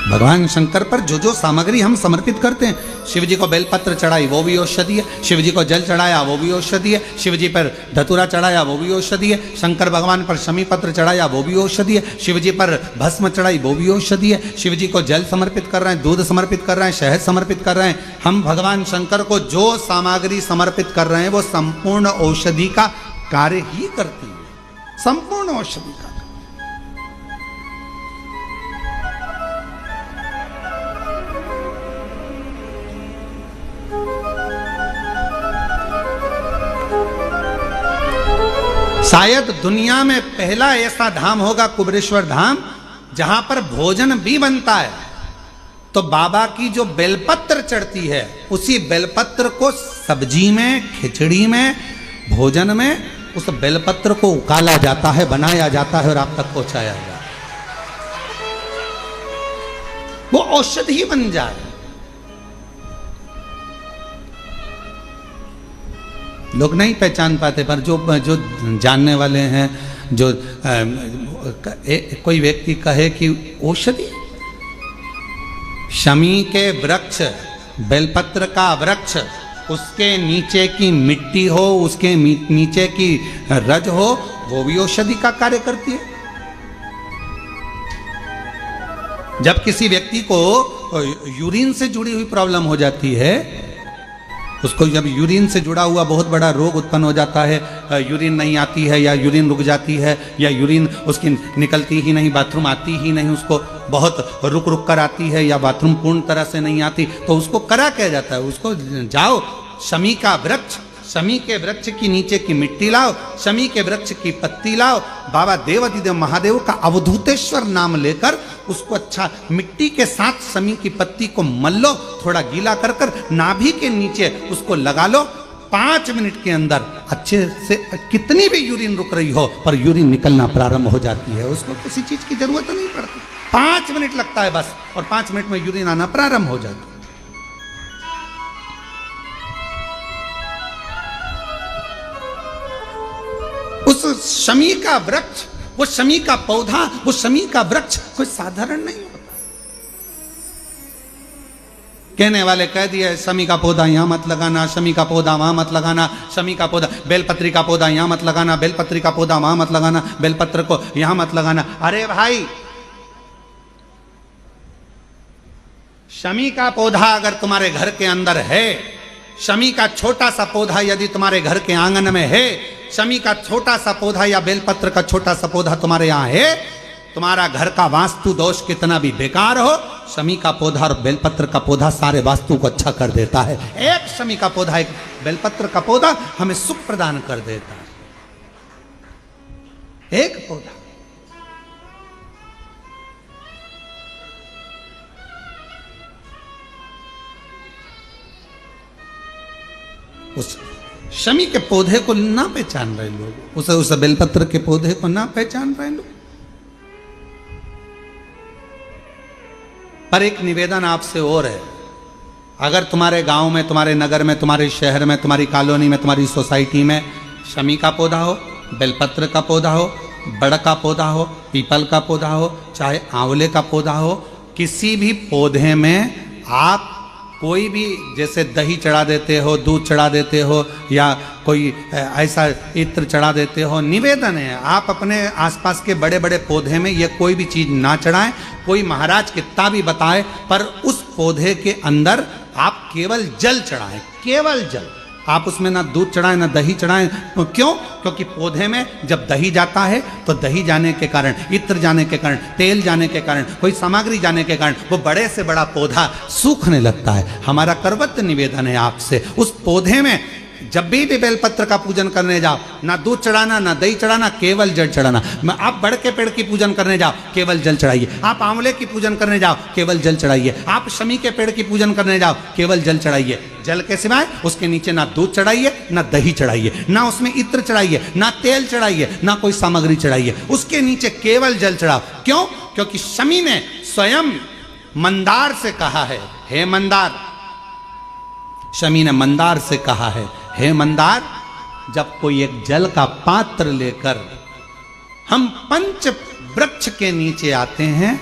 भगवान शंकर पर जो जो सामग्री हम समर्पित करते हैं, शिव जी को बेलपत्र चढ़ाई वो भी औषधि है, शिव जी को जल चढ़ाया वो भी औषधि है, शिव जी पर धतूरा चढ़ाया वो भी औषधि है, शंकर भगवान पर शमी पत्र चढ़ाया वो भी औषधि है, शिव जी पर भस्म चढ़ाई वो भी औषधि है, शिव जी को जल समर्पित कर रहे हैं, दूध समर्पित कर रहे हैं, शहद समर्पित कर रहे हैं। हम भगवान शंकर को जो सामग्री समर्पित कर रहे हैं वो संपूर्ण औषधि का कार्य ही करती है, संपूर्ण औषधि का। शायद दुनिया में पहला ऐसा धाम होगा कुबेरेश्वर धाम जहां पर भोजन भी बनता है। तो बाबा की जो बेलपत्र चढ़ती है उसी बेलपत्र को सब्जी में, खिचड़ी में, भोजन में उस बेलपत्र को उकाला जाता है, बनाया जाता है और आप तक पहुंचाया जाता है, वो औषधि बन जाए। लोग नहीं पहचान पाते, पर जो जानने वाले हैं, जो कोई व्यक्ति कहे कि औषधि, शमी के वृक्ष, बेलपत्र का वृक्ष, उसके नीचे की मिट्टी हो, उसके नीचे की रज हो, वो भी औषधि का कार्य करती है। जब किसी व्यक्ति को यूरिन से जुड़ी हुई प्रॉब्लम हो जाती है, उसको जब यूरिन से जुड़ा हुआ बहुत बड़ा रोग उत्पन्न हो जाता है, यूरिन नहीं आती है या यूरिन रुक जाती है या यूरिन उसकी निकलती ही नहीं, बाथरूम आती ही नहीं, उसको बहुत रुक रुक कर आती है या बाथरूम पूर्ण तरह से नहीं आती, तो उसको करा क्या जाता है, उसको जाओ शमी का वृक्ष, शमी के वृक्ष की नीचे की मिट्टी लाओ, शमी के वृक्ष की पत्ती लाओ, बाबा देवाधिदेव महादेव का अवधूतेश्वर नाम लेकर उसको अच्छा मिट्टी के साथ शमी की पत्ती को मल लो, थोड़ा गीला कर कर नाभि के नीचे उसको लगा लो। 5 मिनट के अंदर अच्छे से कितनी भी यूरिन रुक रही हो पर यूरिन निकलना प्रारंभ हो जाती है, उसको किसी चीज की जरूरत नहीं पड़ती। 5 मिनट लगता है बस, और 5 मिनट में यूरिन आना प्रारंभ हो जाता है। उस शमी का वृक्ष, वो शमी का पौधा, वो शमी का वृक्ष कोई साधारण नहीं होता। कहने वाले कह दिए शमी का पौधा यहां मत लगाना, शमी का पौधा वहां मत लगाना, शमी का पौधा, बेलपत्री का पौधा यहां मत लगाना, बेलपत्री का पौधा वहां मत लगाना, बेलपत्र को यहां मत लगाना। अरे भाई, शमी का पौधा अगर तुम्हारे घर के अंदर है, शमी का छोटा सा पौधा यदि तुम्हारे घर के आंगन में है, शमी का छोटा सा पौधा या बेलपत्र का छोटा सा पौधा तुम्हारे यहां है, तुम्हारा घर का वास्तु दोष कितना भी बेकार हो, शमी का पौधा और बेलपत्र का पौधा सारे वास्तु को अच्छा कर देता है। एक शमी का पौधा, एक बेलपत्र का पौधा हमें सुख प्रदान कर देता है, एक पौधा। उस शमी के पौधे को ना पहचान रहे लोग, उस बेलपत्र के पौधे को ना पहचान रहे लोग। पर एक निवेदन आपसे और है, अगर तुम्हारे गांव में, तुम्हारे नगर में, तुम्हारे शहर में, तुम्हारी कॉलोनी में, तुम्हारी सोसाइटी में शमी का पौधा हो, बेलपत्र का पौधा हो, बड़ का पौधा हो, पीपल का पौधा हो, चाहे आंवले का पौधा हो, किसी भी पौधे में आप कोई भी, जैसे दही चढ़ा देते हो, दूध चढ़ा देते हो या कोई ऐसा इत्र चढ़ा देते हो, निवेदन है आप अपने आसपास के बड़े बड़े पौधे में ये कोई भी चीज़ ना चढ़ाएं। कोई महाराज कितना भी बताए, पर उस पौधे के अंदर आप केवल जल चढ़ाएं, केवल जल। आप उसमें ना दूध चढ़ाएं ना दही चढ़ाएं। क्यों? क्योंकि पौधे में जब दही जाता है तो दही जाने के कारण, इत्र जाने के कारण, तेल जाने के कारण, कोई सामग्री जाने के कारण वो बड़े से बड़ा पौधा सूखने लगता है। हमारा करवत निवेदन है आपसे, उस पौधे में जब भी बेलपत्र का पूजन करने जाओ, ना दूध चढ़ाना ना दही चढ़ाना, केवल जल चढ़ाना। आप बड़ के पेड़ की पूजन करने जाओ, केवल जल चढ़ाइए। आप आंवले की पूजन करने जाओ, केवल जल चढ़ाइए। आप शमी के पेड़ की पूजन करने जाओ, केवल जल चढ़ाइए। जल के सिवाय उसके नीचे ना दूध चढ़ाइए ना दही चढ़ाइए, ना उसमें इत्र चढ़ाइए, ना तेल चढ़ाइए, ना कोई सामग्री चढ़ाइए। उसके नीचे केवल जल चढ़ाओ। क्यों? क्योंकि शमी ने स्वयं मंदार से कहा है, हे मंदार, शमी ने मंदार से कहा है, हे मंदार, जब कोई एक जल का पात्र लेकर हम पंच वृक्ष के नीचे आते हैं,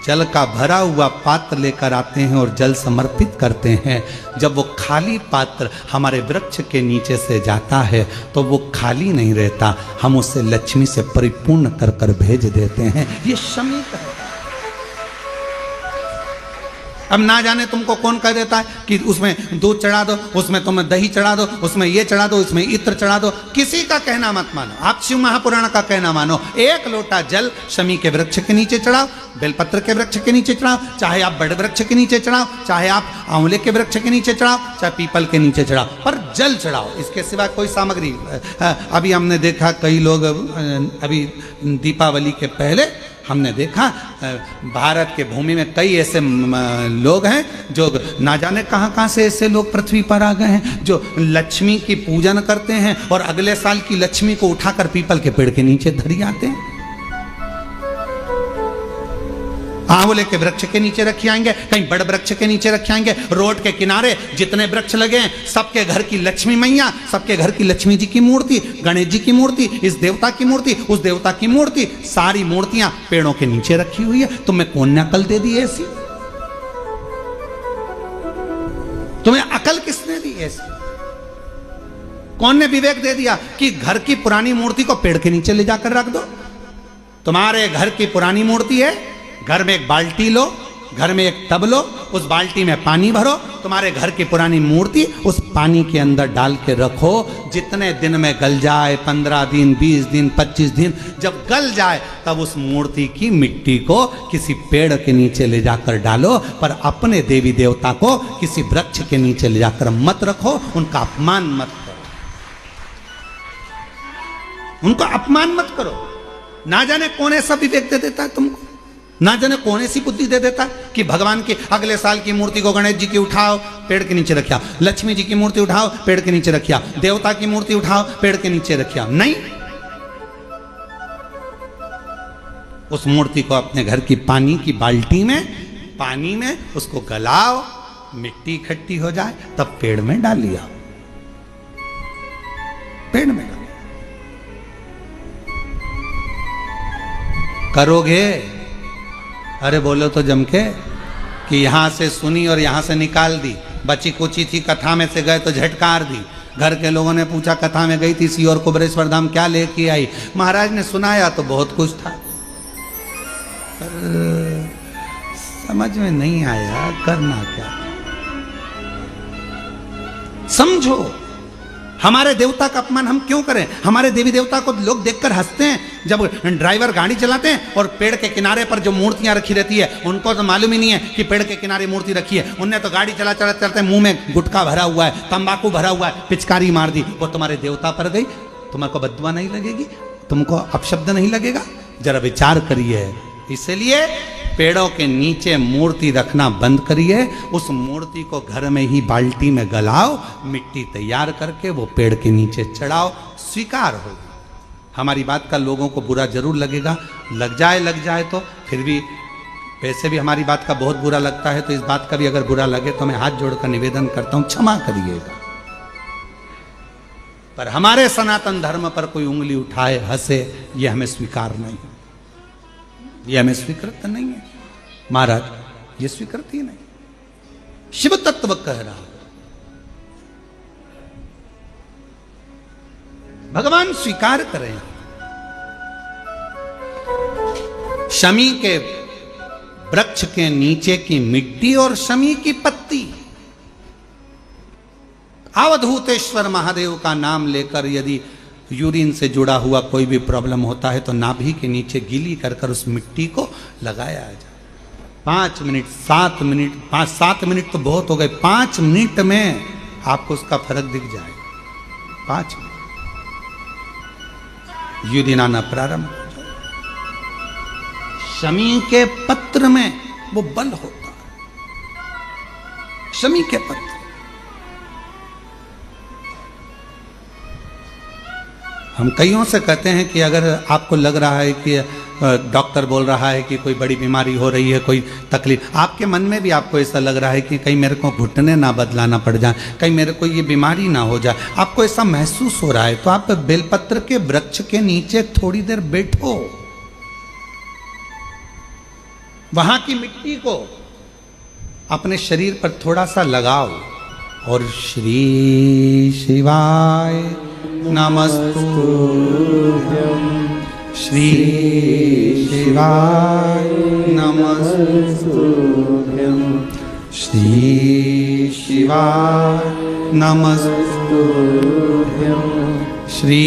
जल का भरा हुआ पात्र लेकर आते हैं और जल समर्पित करते हैं। जब वो खाली पात्र हमारे वृक्ष के नीचे से जाता है तो वो खाली नहीं रहता, हम उसे लक्ष्मी से परिपूर्ण कर कर भेज देते हैं। ये शमीक है। अब ना जाने तुमको कौन कह देता है कि उसमें दूध चढ़ा दो, उसमें तुम दही चढ़ा दो, उसमें ये चढ़ा दो, इसमें इत्र चढ़ा दो। किसी का कहना मत मानो, आप शिव महापुराण का कहना मानो। एक लोटा जल शमी के वृक्ष के नीचे चढ़ाओ, बेलपत्र के वृक्ष के नीचे चढ़ाओ, चाहे आप बड़े वृक्ष के नीचे चढ़ाओ, चाहे आप आंवले के वृक्ष के नीचे चढ़ाओ, चाहे पीपल के नीचे चढ़ाओ, पर जल चढ़ाओ। इसके सिवा कोई सामग्री। अभी हमने देखा कई लोग, अभी दीपावली के पहले हमने देखा भारत के भूमि में कई ऐसे लोग हैं जो ना जाने कहां कहां से ऐसे लोग पृथ्वी पर आ गए हैं जो लक्ष्मी की पूजन करते हैं और अगले साल की लक्ष्मी को उठाकर पीपल के पेड़ के नीचे धरी आते हैं। आंवले के वृक्ष के नीचे रखी आएंगे, कहीं बड़े वृक्ष के नीचे रखे आएंगे। रोड के किनारे जितने वृक्ष लगे हैं सबके घर की लक्ष्मी मैया, सबके घर की लक्ष्मी जी की मूर्ति, गणेश जी की मूर्ति, इस देवता की मूर्ति, उस देवता की मूर्ति, सारी मूर्तियां पेड़ों के नीचे रखी हुई है। तुम्हें कौन ने अकल दे दी ऐसी? तुम्हें अकल किसने दी ऐसी? कौन ने विवेक दे दिया कि घर की पुरानी मूर्ति को पेड़ के नीचे ले जाकर रख दो? तुम्हारे घर की पुरानी मूर्ति है, घर में एक बाल्टी लो, घर में एक टब लो, उस बाल्टी में पानी भरो, तुम्हारे घर की पुरानी मूर्ति उस पानी के अंदर डाल के रखो। जितने दिन में गल जाए, 15 दिन, 20 दिन, 25 दिन, जब गल जाए तब उस मूर्ति की मिट्टी को किसी पेड़ के नीचे ले जाकर डालो, पर अपने देवी देवता को किसी वृक्ष के नीचे ले जाकर मत रखो, उनका अपमान मत करो, उनका अपमान मत करो। ना जाने कौन ऐसा विवेक दे देता है तुमको, ना जाने कौन ऐसी बुद्धि दे देता कि भगवान की अगले साल की मूर्ति को गणेश जी की उठाओ, पेड़ के नीचे रखिया, लक्ष्मी जी की मूर्ति उठाओ, पेड़ के नीचे रखिया, देवता की मूर्ति उठाओ, पेड़ के नीचे रखिया। नहीं, उस मूर्ति को अपने घर की पानी की बाल्टी में, पानी में उसको गलाओ, मिट्टी इकट्ठी हो जाए तब पेड़ में डाल लिया, पेड़ में डाल। करोगे? अरे बोलो तो जम के कि यहां से सुनी और यहां से निकाल दी, बची कुची थी कथा में से गए तो झटकार दी। घर के लोगों ने पूछा कथा में गई थी सीहोर कुबरेश्वर धाम क्या लेके आई? महाराज ने सुनाया तो बहुत कुछ था, पर समझ में नहीं आया करना क्या। समझो, हमारे देवता का अपमान हम क्यों करें? हमारे देवी देवता को लोग देखकर हंसते हैं। जब ड्राइवर गाड़ी चलाते हैं और पेड़ के किनारे पर जो मूर्तियां रखी रहती है, उनको तो मालूम ही नहीं है कि पेड़ के किनारे मूर्ति रखी है। उनने तो गाड़ी चला चला चलते मुंह में गुटखा भरा हुआ है, तंबाकू भरा हुआ है, पिचकारी मार दी, वो तुम्हारे देवता पर गई। तुम्हारे को बददुआ नहीं लगेगी? तुमको अपशब्द नहीं लगेगा? जरा विचार करिए। इसलिए पेड़ों के नीचे मूर्ति रखना बंद करिए, उस मूर्ति को घर में ही बाल्टी में गलाओ, मिट्टी तैयार करके वो पेड़ के नीचे चढ़ाओ, स्वीकार होगा। हमारी बात का लोगों को बुरा जरूर लगेगा, लग जाए तो फिर भी, वैसे भी हमारी बात का बहुत बुरा लगता है, तो इस बात का भी अगर बुरा लगे तो मैं हाथ जोड़कर निवेदन करता हूं, क्षमा करिएगा। पर हमारे सनातन धर्म पर कोई उंगली उठाए, हंसे, ये हमें स्वीकार नहीं है, ये हमें स्वीकृत नहीं है महाराज, ये स्वीकृत ही नहीं। शिव तत्व कह रहा, भगवान स्वीकार करें। शमी के वृक्ष के नीचे की मिट्टी और शमी की पत्ती, अवधूतेश्वर महादेव का नाम लेकर यदि यूरिन से जुड़ा हुआ कोई भी प्रॉब्लम होता है तो नाभि के नीचे गीली कर कर उस मिट्टी को लगाया जाए। 5 मिनट 7 मिनट 5-7 मिनट तो बहुत हो गए, 5 मिनट में आपको उसका फर्क दिख जाएगा। 5 मिनट यूरिन आना प्रारंभ हो जाए। शमी के पत्र में वो बल होता है, शमी के पत्र। हम कईयों से कहते हैं कि अगर आपको लग रहा है कि डॉक्टर बोल रहा है कि कोई बड़ी बीमारी हो रही है, कोई तकलीफ, आपके मन में भी आपको ऐसा लग रहा है कि कहीं मेरे को घुटने ना बदलाना पड़ जाए, कहीं मेरे को ये बीमारी ना हो जाए, आपको ऐसा महसूस हो रहा है, तो आप बेलपत्र के वृक्ष के नीचे थोड़ी देर बैठो, वहां की मिट्टी को अपने शरीर पर थोड़ा सा लगाओ और श्री शिवाय नमस्तुभ्यं, श्री शिवाय नमस्तुभ्यं, श्री शिवाय नमस्तुभ्यं, श्री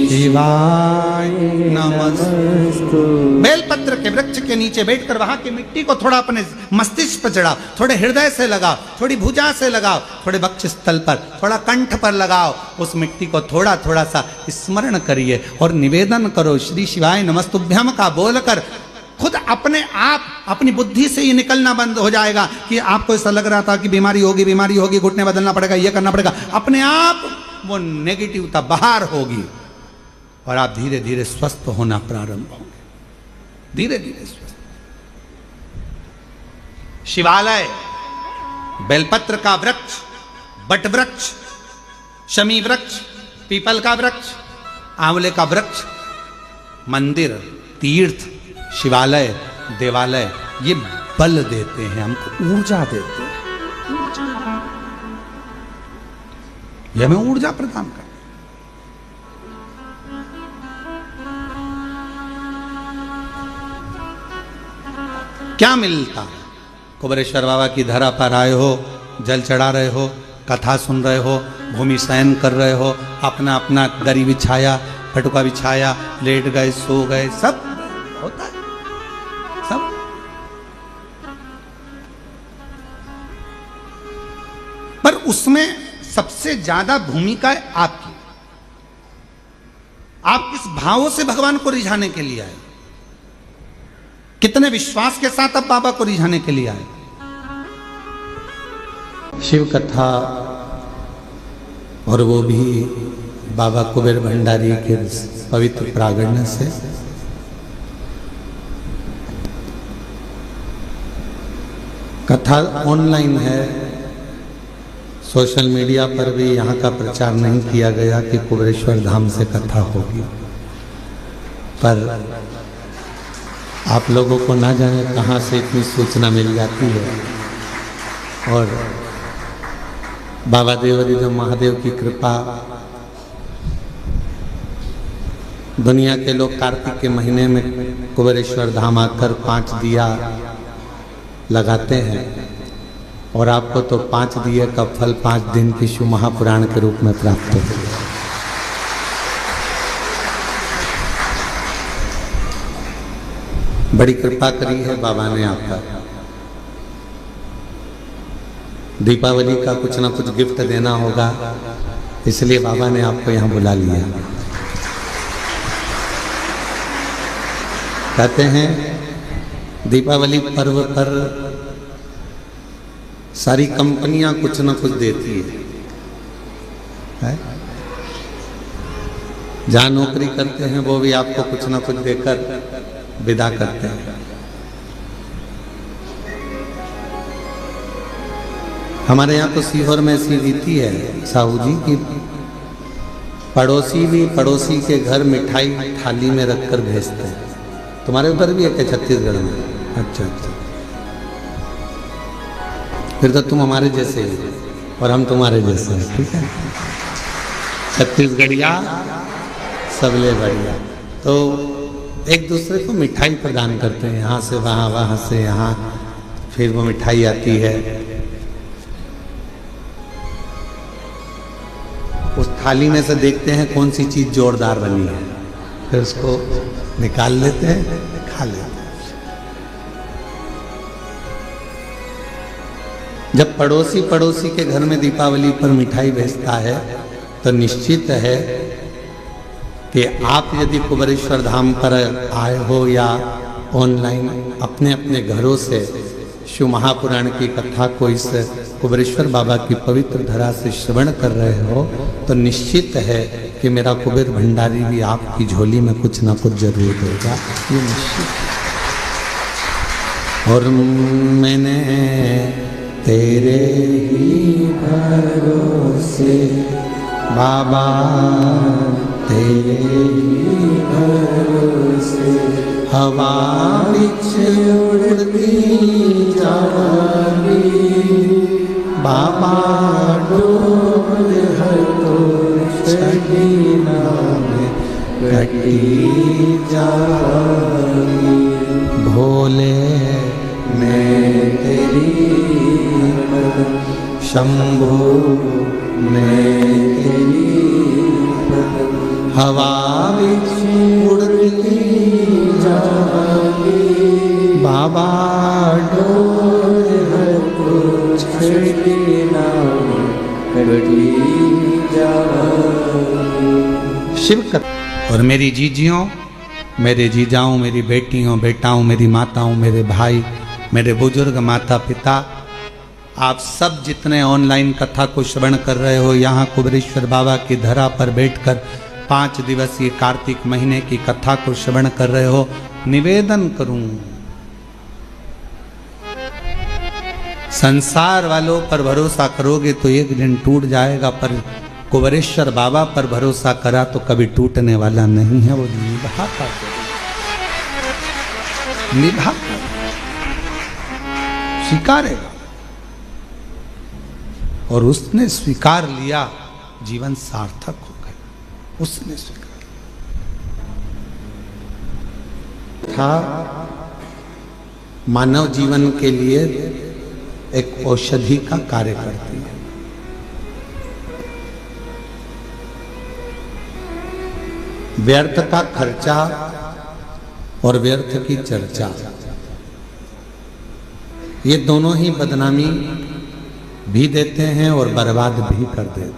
शिवाय नमस्तुभ्यं। बेलपत्र के वृक्ष के नीचे बैठकर वहां की मिट्टी को थोड़ा अपने मस्तिष्क पर चढ़ाओ, थोड़े हृदय से लगाओ, थोड़ी भुजा से लगाओ, थोड़े वक्ष स्थल पर, थोड़ा कंठ पर लगाओ। उस मिट्टी को थोड़ा थोड़ा सा स्मरण करिए और निवेदन करो श्री शिवाय नमस्तुभ्यम का बोलकर। खुद अपने आप अपनी बुद्धि से ही निकलना बंद हो जाएगा कि आपको ऐसा लग रहा था कि बीमारी होगी, घुटने बदलना पड़ेगा, ये करना पड़ेगा। अपने आप वो नेगेटिवता बाहर होगी और आप धीरे धीरे स्वस्थ होना प्रारंभ होंगे, धीरे धीरे स्वस्थ। शिवालय, बेलपत्र का वृक्ष, बट वृक्ष, शमी वृक्ष, पीपल का वृक्ष, आंवले का वृक्ष, मंदिर, तीर्थ, शिवालय, देवालय, ये बल देते हैं हमको, ऊर्जा देते हैं, ये हमें ऊर्जा प्रदान करते हैं। क्या मिलता है? कुबेरेश्वर बाबा की धरा पर आए हो, जल चढ़ा रहे हो, कथा सुन रहे हो, भूमि शयन कर रहे हो, अपना अपना दरी बिछाया, पटुका बिछाया, लेट गए, सो गए, सब होता है, सब। पर उसमें सबसे ज्यादा भूमिका है आपकी। आप किस भावों से भगवान को रिझाने के लिए आए, कितने विश्वास के साथ आप बाबा को रिझाने के लिए आए। शिव कथा, और वो भी बाबा कुबेर भंडारी के पवित्र प्रागण्य से। कथा ऑनलाइन है, सोशल मीडिया पर भी यहाँ का प्रचार नहीं किया गया कि कुबेरेश्वर धाम से कथा होगी, पर आप लोगों को ना जाने कहाँ से इतनी सूचना मिल जाती है। और बाबा देवादिदेव महादेव की कृपा, दुनिया के लोग कार्तिक के महीने में कुबेरेश्वर धाम आकर 5 दिया लगाते हैं, और आपको तो 5 दिए का फल 5 दिन की शिव महापुराण के रूप में प्राप्त होगा। बड़ी कृपा करी है बाबा ने आप पर। दीपावली का कुछ ना कुछ गिफ्ट देना होगा, इसलिए बाबा ने आपको यहाँ बुला लिया। कहते हैं दीपावली पर्व पर सारी कंपनियां कुछ ना कुछ देती है? जहाँ नौकरी करते हैं वो भी आपको कुछ ना कुछ देकर विदा करते हैं। हमारे यहाँ तो सीहोर में ऐसी रीति है साहू जी की, पड़ोसी भी पड़ोसी के घर मिठाई थाली में रखकर भेजते हैं। तुम्हारे उधर भी है छत्तीसगढ़ में? अच्छा अच्छा, फिर तो तुम हमारे जैसे ही और हम तुम्हारे जैसे हैं, ठीक है। छत्तीसगढ़िया सबले बढ़िया। तो एक दूसरे को मिठाई प्रदान करते हैं, यहाँ से वहाँ, वहाँ से यहाँ, फिर वो मिठाई आती है। उस थाली में से देखते हैं कौन सी चीज़ जोरदार बनी है, फिर उसको निकाल लेते हैं, खा लेते हैं। जब पड़ोसी पड़ोसी के घर में दीपावली पर मिठाई भेजता है तो निश्चित है कि आप यदि कुबेरेश्वर धाम पर आए हो या ऑनलाइन अपने अपने घरों से शिव महापुराण की कथा को इस कुबेरेश्वर बाबा की पवित्र धरा से श्रवण कर रहे हो, तो निश्चित है कि मेरा कुबेर भंडारी भी आपकी झोली में कुछ ना कुछ जरूर देगा, ये निश्चित। और मैंने तेरे ही भरोसे बाबा, तेरे ही भरोसे हवा बिच उड़ती जावी, बाबा डोल है तो छड़ी नाम कटी जावी। भोले मैं तेरी शंभो मैं तेरी हवा बिच उड़ती जावी, बाबा डोल है तो छड़ी नाम कटी जावी। शिव कथा। और मेरी जीजियों, मेरे जीजाओं, मेरी बेटियों, बेटाओं, मेरी माताओं, मेरे भाई, मेरे बुजुर्ग माता पिता, आप सब जितने ऑनलाइन कथा को श्रवण कर रहे हो, यहाँ कुबेरेश्वर बाबा की धरा पर बैठकर 5 दिवसीय कार्तिक महीने की कथा को श्रवण कर रहे हो, निवेदन करूं, संसार वालों पर भरोसा करोगे तो एक दिन टूट जाएगा, पर कुबेरेश्वर बाबा पर भरोसा करा तो कभी टूटने वाला नहीं है। वो निभाता स्वीकारेगा, और उसने स्वीकार लिया, जीवन सार्थक हो गया। उसने स्वीकार था। मानव जीवन के लिए एक औषधि का कार्य करती है। व्यर्थ का खर्चा और व्यर्थ की चर्चा, ये दोनों ही बदनामी भी देते हैं और बर्बाद भी कर देते हैं।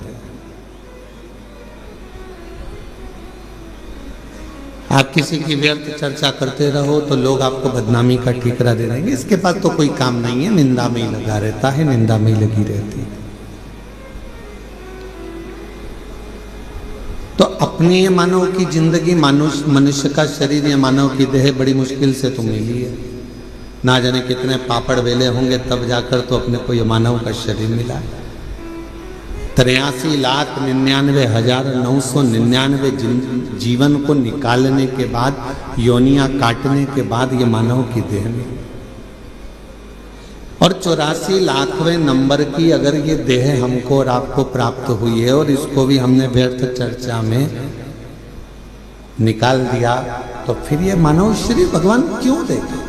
आप किसी की व्यर्थ चर्चा करते रहो तो लोग आपको बदनामी का ठीकरा दे देंगे, इसके पास तो कोई काम नहीं है, निंदा में ही लगा रहता है, निंदा में ही लगी रहती है। तो अपनी ये मानव की जिंदगी, मनुष्य का शरीर, या मानव की देह बड़ी मुश्किल से तो मिली है। ना जाने कितने पापड़ वेले होंगे तब जाकर तो अपने को ये मानव का शरीर मिला है। 83,99,999 जीवन को निकालने के बाद, योनियां काटने के बाद ये मानव की देह में, और 84 लाखवें नंबर की अगर ये देह हमको और आपको प्राप्त हुई है, और इसको भी हमने व्यर्थ चर्चा में निकाल दिया, तो फिर ये मानव शरीर भगवान क्यों देगा?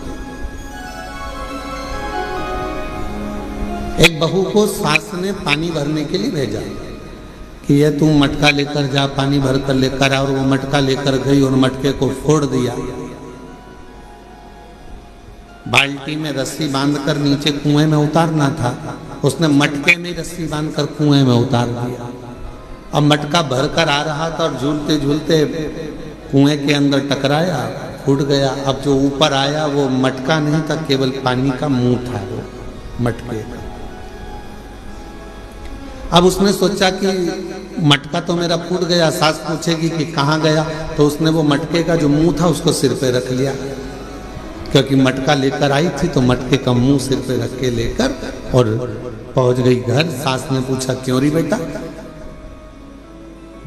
एक बहू को सास ने पानी भरने के लिए भेजा कि ये तू मटका लेकर जा, पानी भर कर लेकर आ, और वो मटका लेकर गई और मटके को फोड़ दिया। बाल्टी में रस्सी बांधकर नीचे कुएं में उतारना था, उसने मटके में रस्सी बांधकर कुएं में उतार दिया। अब मटका भरकर आ रहा था और झूलते झूलते कुएं के अंदर टकराया, फूट गया। अब जो ऊपर आया वो मटका नहीं था, केवल पानी का मुंह था वो मटके का। अब उसने सोचा कि मटका तो मेरा फूट गया, सास पूछेगी कि कहाँ गया, तो उसने वो मटके का जो मुंह था उसको सिर पे रख लिया, क्योंकि मटका लेकर आई थी तो मटके का मुंह सिर पे रख के लेकर और पहुंच गई घर। सास ने पूछा क्यों री बेटा?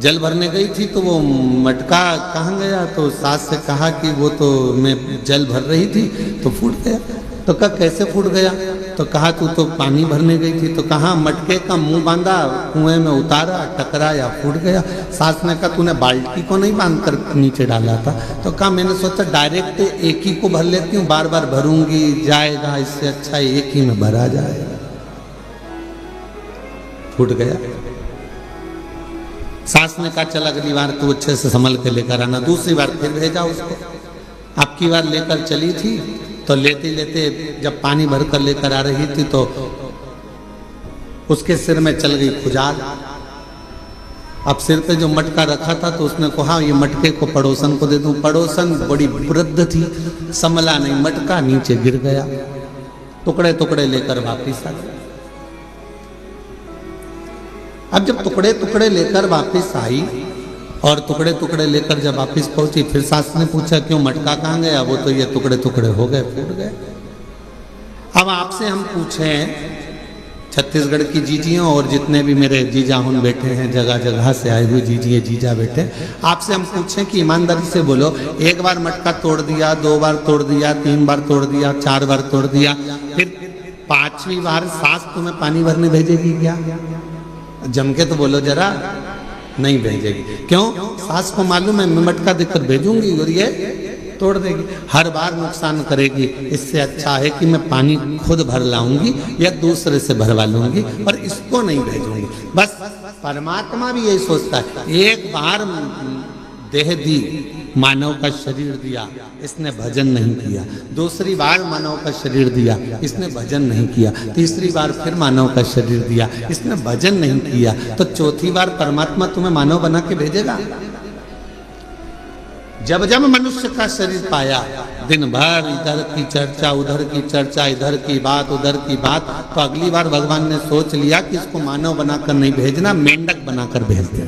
जल भरने गई थी तो वो मटका कहाँ गया? तो सास से कहा कि वो तो मैं जल भर रही थी तो फूट गया। तो कहा कैसे फूट गया? तो कहा तू तो पानी भरने गई थी। तो कहा मटके का मुंह बांधा, कुएं में उतारा, टकराया, फूट गया। सास ने कहा तूने बाल्टी को नहीं बांध कर नीचे डाला था? तो कहा मैंने सोचा डायरेक्ट एक ही को भर लेती हूँ, बार बार भरूंगी जाएगा, इससे अच्छा एक ही में भरा जाएगा। फूट गया। सास ने कहा चल अगली बार तू अच्छे से संभल के लेकर आना। दूसरी बार फिर भेजा उसको। अब की बार लेकर चली थी तो लेते लेते जब पानी भर कर लेकर आ रही थी तो उसके सिर में चल गई खुजाल। अब सिर पे जो मटका रखा था तो उसने कहा ये मटके को पड़ोसन को दे दूं। पड़ोसन बड़ी वृद्ध थी, संभला नहीं, मटका नीचे गिर गया, टुकड़े टुकड़े लेकर वापिस आ गया। अब जब टुकड़े टुकड़े लेकर वापिस आई और टुकड़े टुकड़े लेकर जब वापिस पहुंची, फिर सास ने पूछा क्यों मटका कहाँ गया? वो तो ये टुकड़े टुकड़े हो गए, फूट गए। अब आपसे हम पूछें छत्तीसगढ़ की जीजियों और जितने भी मेरे जीजा हुन बैठे हैं, जगह जगह से आए हुए जीजिए जीजा बैठे, आपसे हम पूछें कि ईमानदारी से बोलो, एक बार मटका तोड़ दिया, 2 बार तोड़ दिया, 3 बार तोड़ दिया, 4 बार तोड़ दिया, फिर 5वीं बार सास तुम्हें पानी भरने भेजेगी क्या? जम के तो बोलो जरा, नहीं भेजेगी। क्यों? सास को मालूम है मैं मटका देकर भेजूंगी और ये तोड़ देगी, हर बार नुकसान करेगी। इससे अच्छा है कि मैं पानी खुद भर लाऊंगी या दूसरे से भरवा लूंगी और इसको नहीं भेजूंगी। बस परमात्मा भी यही सोचता है, एक बार देह दी, मानव का शरीर दिया, इसने भजन नहीं किया, दूसरी बार मानव का शरीर दिया, इसने भजन नहीं किया, तीसरी बार फिर मानव का शरीर दिया, इसने भजन नहीं किया, तो चौथी बार परमात्मा तुम्हें मानव बना के भेजेगा? जब जब मनुष्य का शरीर पाया, दिन भर इधर की चर्चा, उधर की चर्चा, इधर की बात, उधर की बात, तो अगली बार भगवान ने सोच लिया कि इसको मानव बनाकर नहीं भेजना, मेंढक बनाकर भेज दे।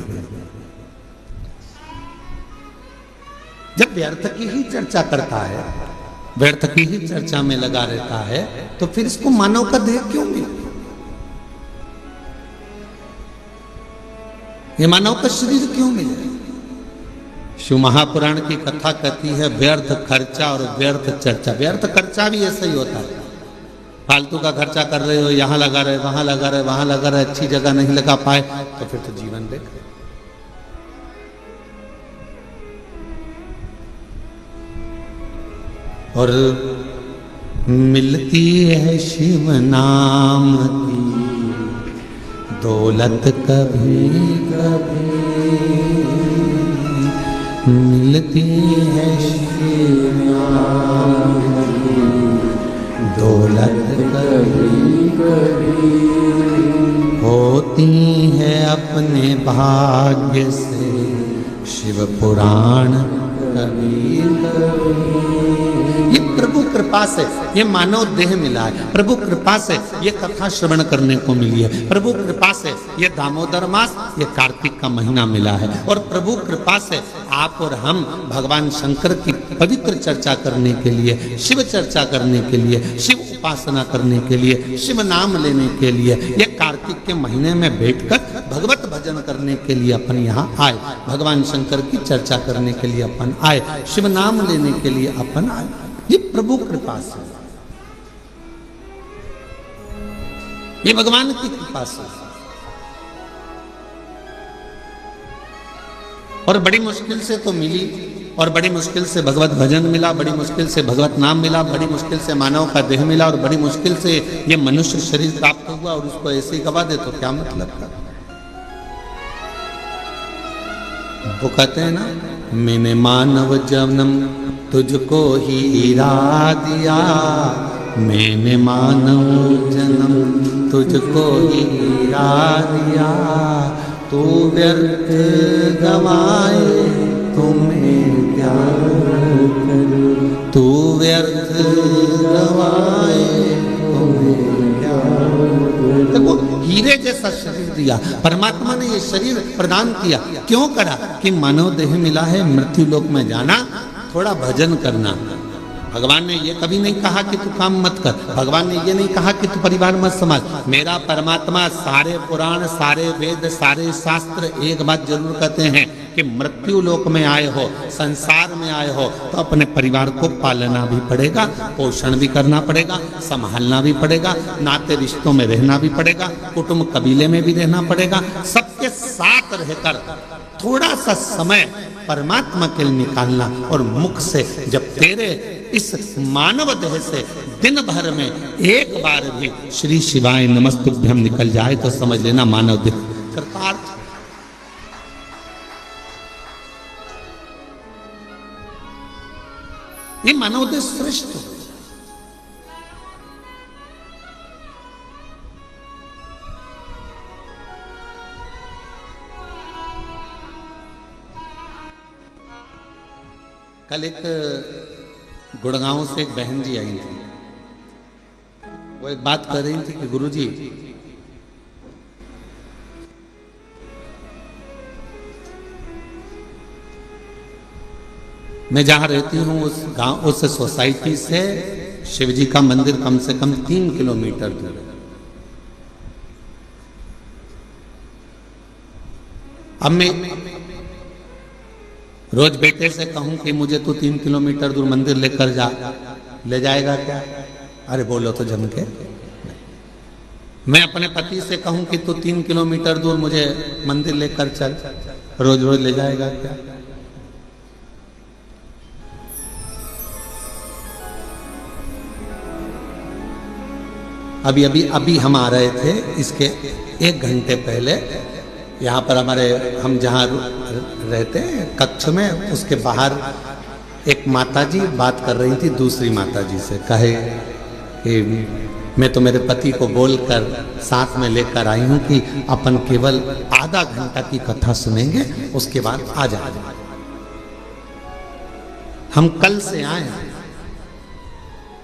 जब व्यर्थ की ही चर्चा करता है, व्यर्थ की ही चर्चा में लगा रहता है, तो फिर इसको मानव का देह क्यों मिला? ये मानव का शरीर क्यों मिला? शिव महापुराण की कथा कहती है व्यर्थ खर्चा और व्यर्थ चर्चा। व्यर्थ खर्चा भी ऐसा ही होता है, फालतू का खर्चा कर रहे हो, यहाँ लगा रहे, वहां लगा रहे, वहां लगा रहे, अच्छी जगह नहीं लगा पाए, तो फिर तो जीवन देख। और मिलती है शिव नाम की दौलत कभी कभी, मिलती है शिव नाम की दौलत कभी कभी, होती है अपने भाग्य से शिव पुराण कभी कभी। ये प्रभु कृपा से ये मानव देह मिला है, प्रभु कृपा से ये कथा श्रवण करने को मिली है, प्रभु कृपा से ये दामोदर मास, ये कार्तिक का महीना मिला है, और प्रभु कृपा से आप और हम भगवान शंकर की पवित्र चर्चा करने के लिए, शिव चर्चा करने के लिए, शिव उपासना करने के लिए, शिव नाम लेने के लिए, ये कार्तिक के महीने में बैठकर भगवत भजन करने के लिए अपन यहाँ आए, भगवान शंकर की चर्चा करने के लिए अपन आए, शिव नाम लेने के लिए अपन आए। ये प्रभु कृपा से, ये भगवान की कृपा से। और बड़ी मुश्किल से तो मिली, और बड़ी मुश्किल से भगवत भजन मिला, बड़ी मुश्किल से भगवत नाम मिला, बड़ी मुश्किल से मानव का देह मिला, और बड़ी मुश्किल से ये मनुष्य शरीर प्राप्त हुआ, और उसको ऐसे ही गवा दे तो क्या मतलब था? वो कहते हैं ना, मैंने मानव जन्म तुझको ही इरा दिया, मैंने मानव जन्म तुझको ही इरा दिया, तू व्यर्थ गवाए तुम्हें क्या करूं, तू व्यर्थ गवाए तुम्हें क्या करूं। देखो, हीरे जैसा शरीर दिया परमात्मा ने, ये शरीर प्रदान किया क्यों करा? कि मानव देह मिला है, मृत्यु लोक में जाना, थोड़ा भजन करना। भगवान ने ये कभी नहीं कहा कि तू काम मत कर, भगवान ने ये नहीं कहा कि तू परिवार मत संभाल। मेरा परमात्मा सारे पुराण, सारे वेद, सारे शास्त्र एक बात जरूर कहते हैं कि मृत्यु लोक में आए हो, संसार में आए हो, तो अपने परिवार को पालना भी पड़ेगा, पोषण भी करना पड़ेगा, संभालना भी पड़ेगा, नाते रिश्तों में रहना भी पड़ेगा, कुटुंब कबीले में भी रहना पड़ेगा, सबके साथ रहकर थोड़ा सा समय परमात्मा के लिए निकालना। और मुख से जब तेरे इस मानव देह से दिन भर में एक बार भी श्री शिवाय नमस्तुभ्यम निकल जाए तो समझ लेना मानव देह कृतार्थ। ये मानव देह श्रेष्ठ। कल एक गुड़गांव से एक बहन जी आई थी, वो एक बात कर रही थी कि गुरुजी, मैं जहां रहती हूं उस गांव, उस सोसाइटी से शिवजी का मंदिर कम से कम 3 किलोमीटर दूर है। अब मैं रोज बेटे से कहूं कि मुझे तू 3 किलोमीटर दूर मंदिर लेकर जा, ले जाएगा क्या? अरे बोलो तो जम के। मैं अपने पति से कहूं कि तू 3 किलोमीटर दूर मुझे मंदिर लेकर चल, रोज रोज ले जाएगा क्या? अभी हम आ रहे थे, इसके 1 घंटे पहले यहाँ पर हम जहाँ रहते हैं कक्ष में, उसके बाहर एक माताजी बात कर रही थी दूसरी माताजी से। कहे कि मैं तो मेरे पति को बोलकर साथ में लेकर आई हूँ कि अपन केवल आधा घंटा की कथा सुनेंगे, उसके बाद आ जाएंगे। हम कल से आए हैं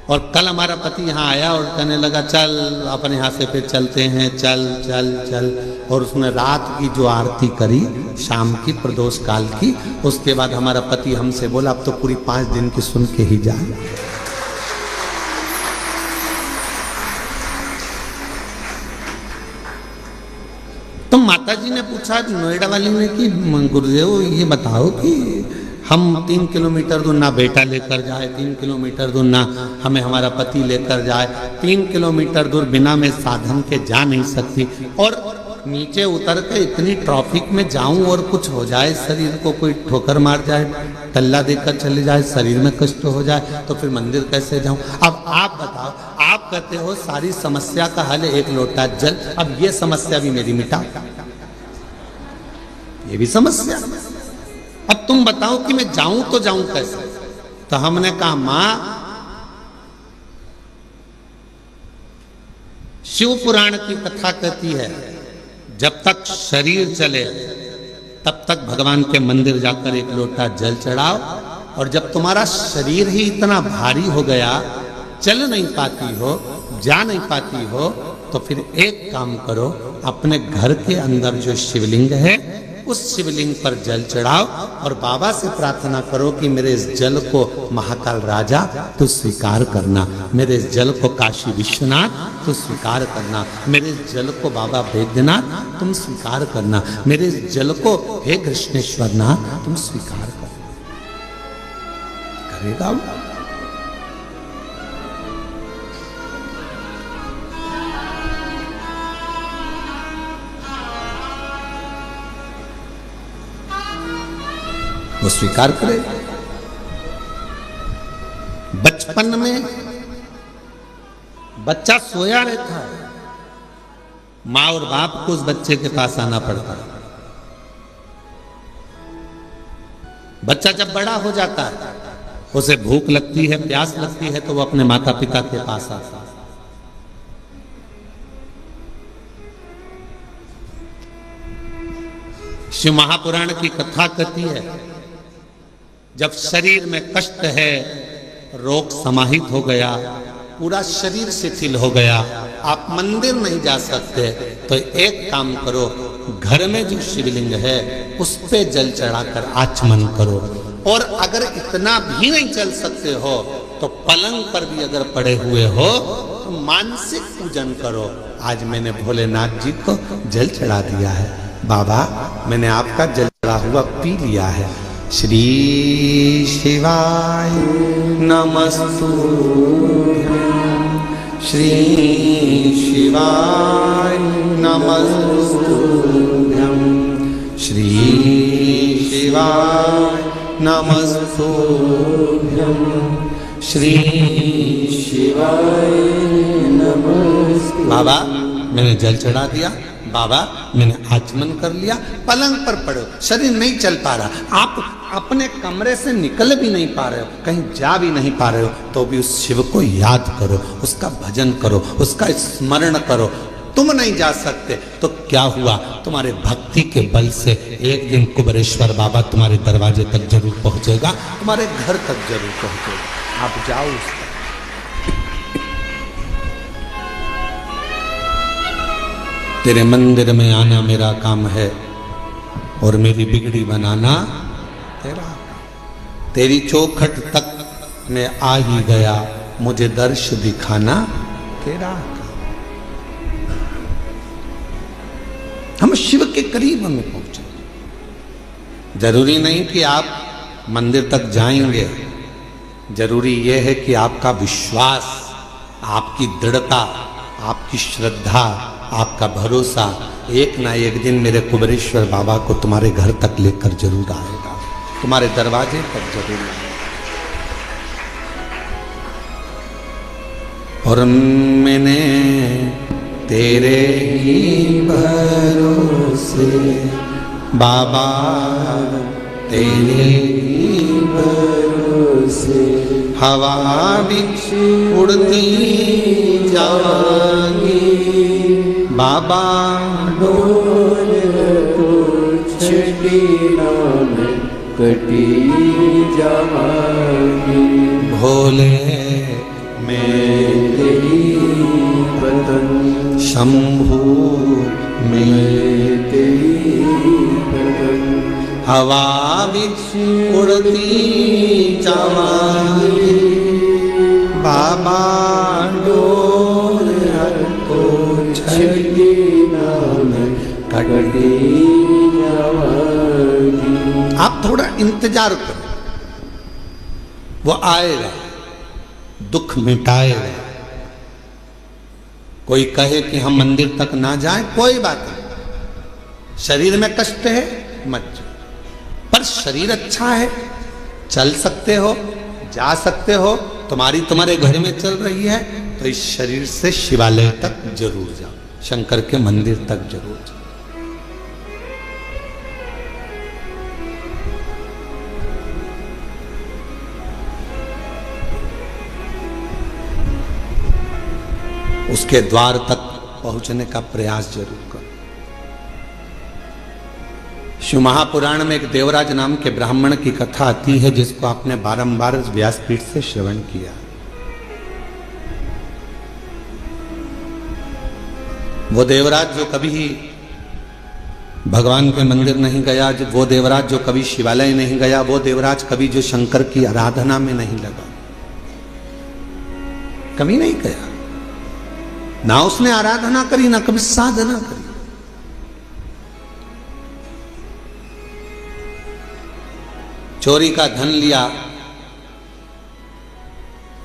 और कल हमारा पति यहाँ आया और कहने लगा चल अपन यहाँ से फिर चलते हैं, चल चल चल। और उसने रात की जो आरती करी शाम की प्रदोष काल की, उसके बाद हमारा पति हमसे बोला अब तो पूरी 5 दिन की सुन के ही जाए। तो माताजी ने पूछा नोएडा वाली ने कि गुरुदेव ये बताओ कि हम 3 किलोमीटर दूर ना बेटा लेकर जाए, 3 किलोमीटर दूर ना हमें हमारा पति लेकर जाए, 3 किलोमीटर दूर बिना मैं साधन के जा नहीं सकती, और नीचे उतर के इतनी ट्रैफिक में जाऊं और कुछ हो जाए, शरीर को कोई ठोकर मार जाए, टल्ला देकर चले जाए, शरीर में कष्ट हो जाए, तो फिर मंदिर कैसे जाऊं? अब आप बताओ, आप कहते हो सारी समस्या का हल 1 लोटा जल। अब ये समस्या भी मेरी मिटा, ये भी समस्या। अब तुम बताओ कि मैं जाऊं तो जाऊं कैसे? तो हमने कहा मां, शिव पुराण की कथा कहती है जब तक शरीर चले तब तक भगवान के मंदिर जाकर 1 लोटा जल चढ़ाओ, और जब तुम्हारा शरीर ही इतना भारी हो गया, चल नहीं पाती हो, जा नहीं पाती हो, तो फिर एक काम करो, अपने घर के अंदर जो शिवलिंग है उस शिवलिंग पर जल चढ़ाओ और बाबा से प्रार्थना करो कि मेरे इस जल को महाकाल राजा तू स्वीकार करना, मेरे इस जल को काशी विश्वनाथ तू स्वीकार करना, मेरे इस जल को बाबा वैद्यनाथ तुम स्वीकार करना, मेरे इस जल को हे कृष्णेश्वर नाथ तुम स्वीकार करना। करेगा वो? वो स्वीकार करे। बचपन में बच्चा सोया रहता है, माँ और बाप को उस बच्चे के पास आना पड़ता है। बच्चा जब बड़ा हो जाता है, उसे भूख लगती है, प्यास लगती है, तो वो अपने माता पिता के पास आता है। शिव महापुराण की कथा कहती है जब शरीर में कष्ट है, रोग समाहित हो गया, पूरा शरीर शिथिल हो गया, आप मंदिर नहीं जा सकते, तो एक काम करो, घर में जो शिवलिंग है उस पे जल चढ़ाकर आचमन करो। और अगर इतना भी नहीं चल सकते हो तो पलंग पर भी अगर पड़े हुए हो तो मानसिक पूजन करो। आज मैंने भोलेनाथ जी को जल चढ़ा दिया है, बाबा मैंने आपका जल चढ़ा हुआ पी लिया है। श्री शिवाय नमस्तुभ्यं, श्री शिवाय नमस्तुभ्यं, श्री शिवाय नमस्तुभ्यं, श्री शिवाय नमस्तुभ्यं। बाबा मैंने जल चढ़ा दिया, बाबा मैंने आचमन कर लिया, पलंग पर पड़ो, शरीर नहीं चल पा रहा, आप अपने कमरे से निकल भी नहीं पा रहे हो, कहीं जा भी नहीं पा रहे हो, तो भी उस शिव को याद करो, उसका भजन करो, उसका स्मरण करो। तुम नहीं जा सकते तो क्या हुआ, तुम्हारे भक्ति के बल से एक दिन कुबेरेश्वर बाबा तुम्हारे दरवाजे तक जरूर पहुंचेगा, तुम्हारे घर तक जरूर पहुंचेगा। आप जाओ उसका। तेरे मंदिर में आना मेरा काम है और मेरी बिगड़ी बनाना तेरा। तेरी चौखट तक मैं आ ही गया, मुझे दर्श दिखाना तेरा। हम शिव के करीब हमें पहुंचे। जरूरी नहीं कि आप मंदिर तक जाएंगे, जरूरी यह है कि आपका विश्वास, आपकी दृढ़ता, आपकी श्रद्धा, आपका भरोसा एक ना एक दिन मेरे कुबेरेश्वर बाबा को तुम्हारे घर तक लेकर जरूर आएगा, तुम्हारे दरवाजे तक जरूर आएगा। और मैंने तेरे ही भरोसे बाबा, तेरे ही भरोसे हवा बिच उड़ती जाएंगी बाबा, डोल तो छड़ी नाम कटी जाएंगी। भोले मैं तेरी बदन, शंभू मैं तेरी बदन, हवा बिच उड़ती जाएंगी बाबा, डोल तो छड़ी नाम कटी जाएंगी। आप थोड़ा इंतजार करो, वो आएगा, दुख मिटाएगा। कोई कहे कि हम मंदिर तक ना जाएं, कोई बात नहीं, शरीर में कष्ट है मत जाओ, पर शरीर अच्छा है, चल सकते हो, जा सकते हो, तुम्हारे घर में चल रही है, तो इस शरीर से शिवालय तक जरूर जाओ, शंकर के मंदिर तक जरूर जाओ। उसके द्वार तक पहुंचने का प्रयास जरूर करो। शिव महापुराण में एक देवराज नाम के ब्राह्मण की कथा आती है, जिसको आपने बारंबार व्यासपीठ से श्रवण किया। वो देवराज जो कभी भगवान के मंदिर नहीं गया, वो देवराज जो कभी शिवालय नहीं गया, वो देवराज कभी जो शंकर की आराधना में नहीं लगा, कभी नहीं गया, ना उसने आराधना करी, ना कभी साधना करी। चोरी का धन लिया,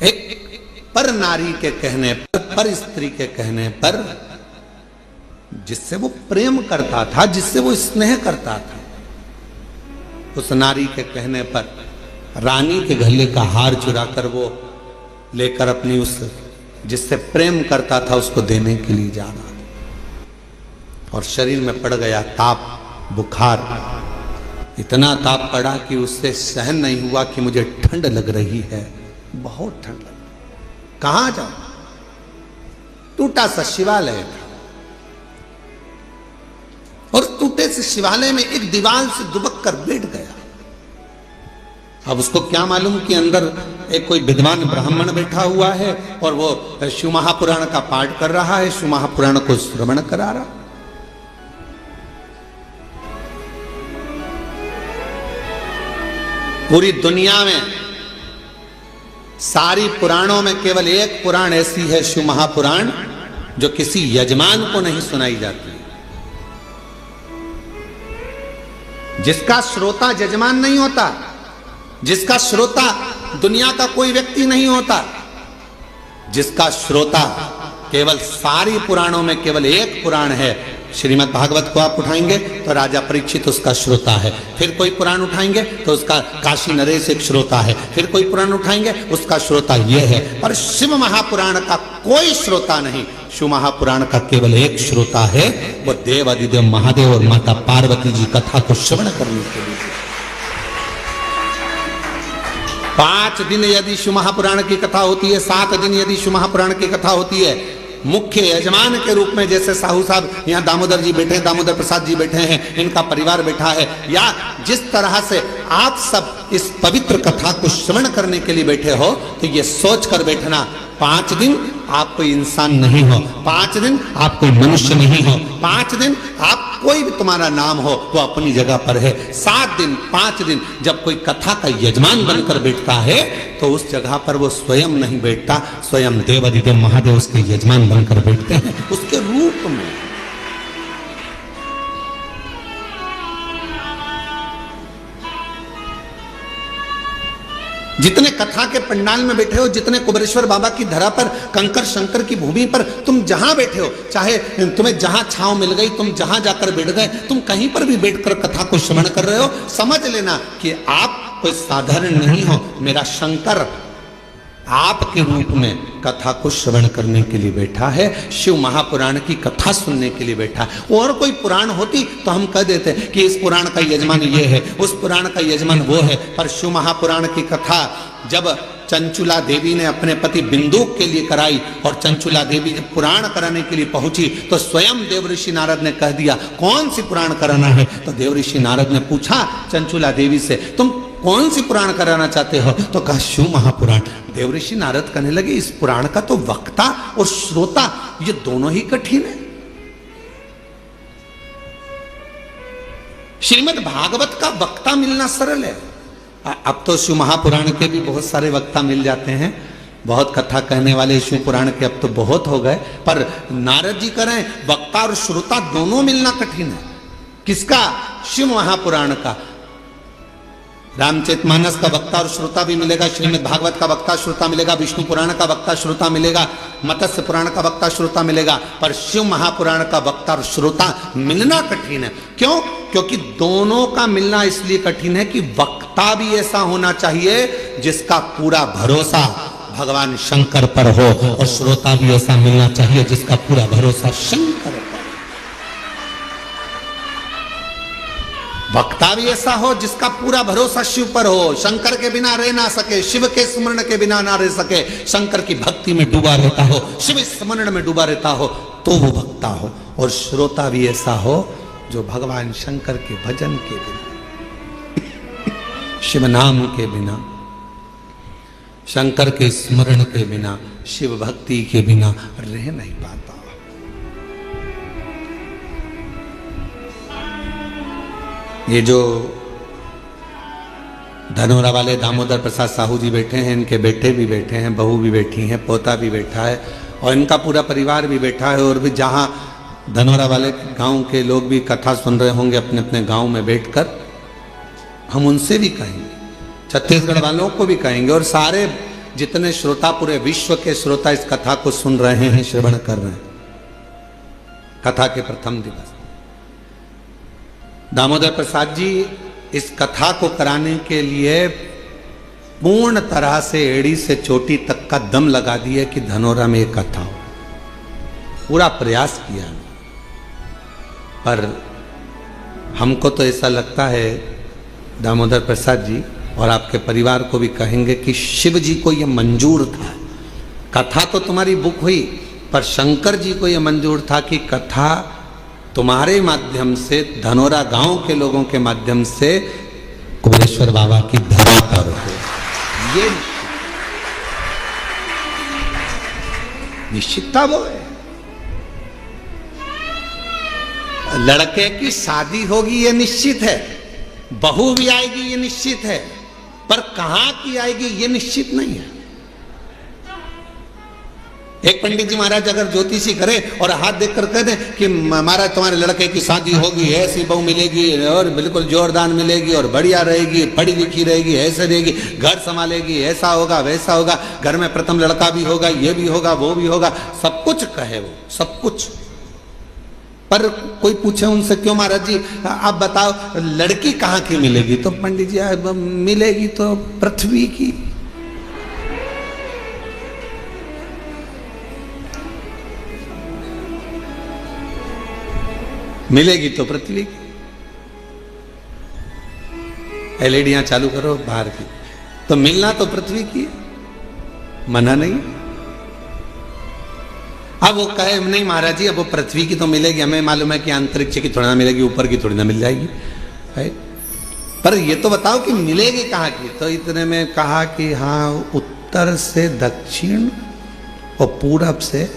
एक पर नारी के कहने पर स्त्री के कहने पर, जिससे वो प्रेम करता था, जिससे वो स्नेह करता था, उस नारी के कहने पर रानी के गले का हार चुराकर वो लेकर अपनी उस जिससे प्रेम करता था उसको देने के लिए जा रहा था, और शरीर में पड़ गया ताप, बुखार, इतना ताप पड़ा कि उससे सहन नहीं हुआ कि मुझे ठंड लग रही है, बहुत ठंड लग रही। कहां जाऊं? टूटा सा शिवालय था, और टूटे से शिवालय में एक दीवार से दुबक कर बैठ गया। अब उसको क्या मालूम कि अंदर एक कोई विद्वान ब्राह्मण बैठा हुआ है और वो शिव महापुराण का पाठ कर रहा है, शिव महापुराण को श्रवण करा रहा। पूरी दुनिया में सारी पुराणों में केवल एक पुराण ऐसी है, शिव महापुराण, जो किसी यजमान को नहीं सुनाई जाती, जिसका श्रोता यजमान नहीं होता, जिसका श्रोता दुनिया का कोई व्यक्ति नहीं होता, जिसका श्रोता केवल सारी पुराणों में केवल एक पुराण है। श्रीमद् भागवत को आप उठाएंगे तो राजा परीक्षित उसका श्रोता है, फिर कोई पुराण उठाएंगे तो उसका काशी नरेश एक श्रोता है, फिर कोई पुराण उठाएंगे उसका श्रोता यह है, पर शिव महापुराण का कोई श्रोता नहीं। शिव महापुराण का केवल एक श्रोता है, वो देव अधिदेव महादेव और माता पार्वती जी कथा को श्रवण करने के लिए। 5 दिन यदि शिव महापुराण की कथा होती है, 7 दिन यदि शिव महापुराण की कथा होती है, मुख्य यजमान के रूप में जैसे साहू साहब यहाँ दामोदर जी बैठे हैं, दामोदर प्रसाद जी बैठे हैं, इनका परिवार बैठा है, या जिस तरह से आप सब इस पवित्र कथा को श्रवण करने के लिए बैठे हो, तो ये सोच कर बैठना 5 दिन आप कोई इंसान नहीं हो, 5 दिन आप कोई मनुष्य नहीं हो, 5 दिन आप कोई भी तुम्हारा नाम हो वो अपनी जगह पर है। 7 दिन 5 दिन जब कोई कथा का यजमान बनकर बैठता है तो उस जगह पर वो स्वयं नहीं बैठता, स्वयं देव अधिदेव महादेव उसके यजमान बनकर बैठते हैं उसके रूप में। जितने कथा के पंडाल में बैठे हो, जितने कुबेरेश्वर बाबा की धरा पर, कंकर शंकर की भूमि पर तुम जहां बैठे हो, चाहे तुम्हें जहां छांव मिल गई, तुम जहां जाकर बैठ गए, तुम कहीं पर भी बैठकर कथा को श्रवण कर रहे हो, समझ लेना कि आप कोई साधारण नहीं हो। मेरा शंकर आपके रूप में कथा को श्रवण करने के लिए बैठा है, शिव महापुराण की कथा सुनने के लिए बैठा है। और कोई पुराण होती तो हम कह देते कि इस पुराण का यजमान ये है, उस पुराण का यजमान वो है, पर शिव महापुराण की कथा जब चंचुला देवी ने अपने पति बिंदुक के लिए कराई और चंचुला देवी जब पुराण कराने के लिए पहुंची तो स्वयं देवऋषि नारद ने कह दिया कौन सी पुराण कराना है। तो देवऋषि नारद ने पूछा चंचुला देवी से तुम कौन सी पुराण कराना चाहते हो, तो कहा शिव महापुराण। देवऋषि नारद कहने लगे इस पुराण का तो वक्ता और श्रोता ये दोनों ही कठिन है। श्रीमद् भागवत का वक्ता मिलना सरल है। अब तो शिव महापुराण के भी बहुत सारे वक्ता मिल जाते हैं, बहुत कथा कहने वाले शिव पुराण के अब तो बहुत हो गए, पर नारद जी कह रहे हैं वक्ता और श्रोता दोनों मिलना कठिन है। किसका? शिव महापुराण का। रामचरितमानस का वक्ता और श्रोता भी मिलेगा, श्रीमद् भागवत का वक्ता श्रोता मिलेगा, विष्णु पुराण का वक्ता श्रोता मिलेगा, मत्स्य पुराण का वक्ता श्रोता मिलेगा, पर शिव महापुराण का वक्ता और श्रोता मिलना कठिन है। क्यों? क्योंकि दोनों का मिलना इसलिए कठिन है कि वक्ता भी ऐसा होना चाहिए जिसका पूरा भरोसा भगवान शंकर पर हो, और श्रोता भी ऐसा मिलना चाहिए जिसका पूरा भरोसा शंकर पर। वक्ता भी ऐसा हो जिसका पूरा भरोसा शिव पर हो, शंकर के बिना रह ना सके, शिव के स्मरण के बिना ना रह सके, शंकर की भक्ति में डूबा रहता हो, शिव स्मरण में डूबा रहता हो, तो वो वक्ता हो। और श्रोता भी ऐसा हो जो भगवान शंकर के भजन के बिना, शिव नाम के बिना, शंकर के स्मरण के बिना, शिव भक्ति के बिना रह नहीं पाता। ये जो धनोरा वाले दामोदर प्रसाद साहू जी बैठे हैं, इनके बेटे भी बैठे हैं, बहू भी बैठी हैं, पोता भी बैठा है और इनका पूरा परिवार भी बैठा है। और भी जहाँ धनोरा वाले गांव के लोग भी कथा सुन रहे होंगे अपने अपने गांव में बैठकर, हम उनसे भी कहेंगे, छत्तीसगढ़ वालों को भी कहेंगे, और सारे जितने श्रोता, पूरे विश्व के श्रोता इस कथा को सुन रहे हैं, श्रवण कर रहे हैं। कथा के प्रथम दिवस दामोदर प्रसाद जी इस कथा को कराने के लिए पूर्ण तरह से एड़ी से चोटी तक का दम लगा दिए कि धनोरा में एक कथा हो। पूरा प्रयास किया, पर हमको तो ऐसा लगता है दामोदर प्रसाद जी और आपके परिवार को भी कहेंगे कि शिव जी को यह मंजूर था। कथा तो तुम्हारी बुक हुई, पर शंकर जी को यह मंजूर था कि कथा तुम्हारे माध्यम से, धनोरा गांव के लोगों के माध्यम से कुबेरेश्वर बाबा की धरा पर हो। ये निश्चितता वो है। लड़के की शादी होगी ये निश्चित है, बहू भी आएगी ये निश्चित है, पर कहां की आएगी ये निश्चित नहीं है। एक पंडित जी महाराज अगर ज्योतिषी करे और हाथ देखकर कह दे कि महाराज तुम्हारे लड़के की शादी होगी, ऐसी बहू मिलेगी और बिल्कुल जोरदार मिलेगी और बढ़िया रहेगी, पढ़ी लिखी रहेगी, ऐसे रहेगी, घर संभालेगी, ऐसा होगा वैसा होगा, घर में प्रथम लड़का भी होगा, ये भी होगा वो भी होगा, सब कुछ कहे वो, सब कुछ। पर कोई पूछे उनसे क्यों महाराज जी आप बताओ लड़की कहाँ की मिलेगी, तो पंडित जी मिलेगी तो पृथ्वी की। मिलेगी तो पृथ्वी की। एलईडियां चालू करो बाहर की, तो मिलना तो पृथ्वी की, मना नहीं। अब वो कहे नहीं महाराज जी अब वो पृथ्वी की तो मिलेगी, हमें मालूम है कि अंतरिक्ष की थोड़ी ना मिलेगी, ऊपर की थोड़ी ना मिल जाएगी, है? पर ये तो बताओ कि मिलेगी कहाँ की। तो इतने में कहा कि हाँ उत्तर से दक्षिण और पूरब से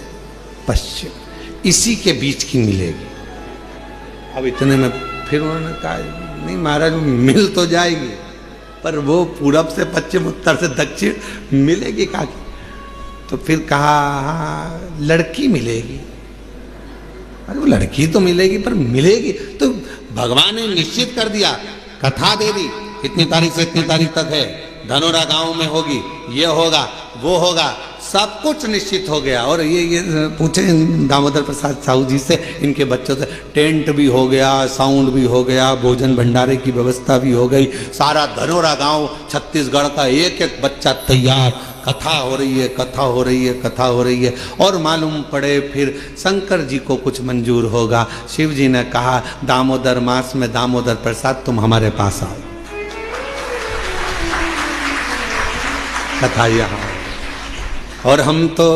पश्चिम, इसी के बीच की मिलेगी। अब इतने में फिर उन्होंने कहा नहीं महाराज मिल तो जाएगी, पर वो पूरब से पश्चिम उत्तर से दक्षिण मिलेगी कहाँ की। तो फिर कहा हाँ लड़की मिलेगी। अरे वो लड़की तो मिलेगी पर मिलेगी तो भगवान ने निश्चित कर दिया, कथा दे दी इतनी तारीख से इतनी तारीख तक है, धनोरा गांव में होगी, ये होगा, वो होगा, सब कुछ निश्चित हो गया। और ये पूछे दामोदर प्रसाद साहू जी से, इनके बच्चों से, टेंट भी हो गया, साउंड भी हो गया, भोजन भंडारे की व्यवस्था भी हो गई, सारा धनोरा गांव छत्तीसगढ़ का एक एक बच्चा तैयार, कथा हो रही है, कथा हो रही है, कथा हो रही है। और मालूम पड़े फिर शंकर जी को कुछ मंजूर होगा। शिव जी ने कहा दामोदर मास में दामोदर प्रसाद तुम हमारे पास आओ, कथा यहाँ। और हम तो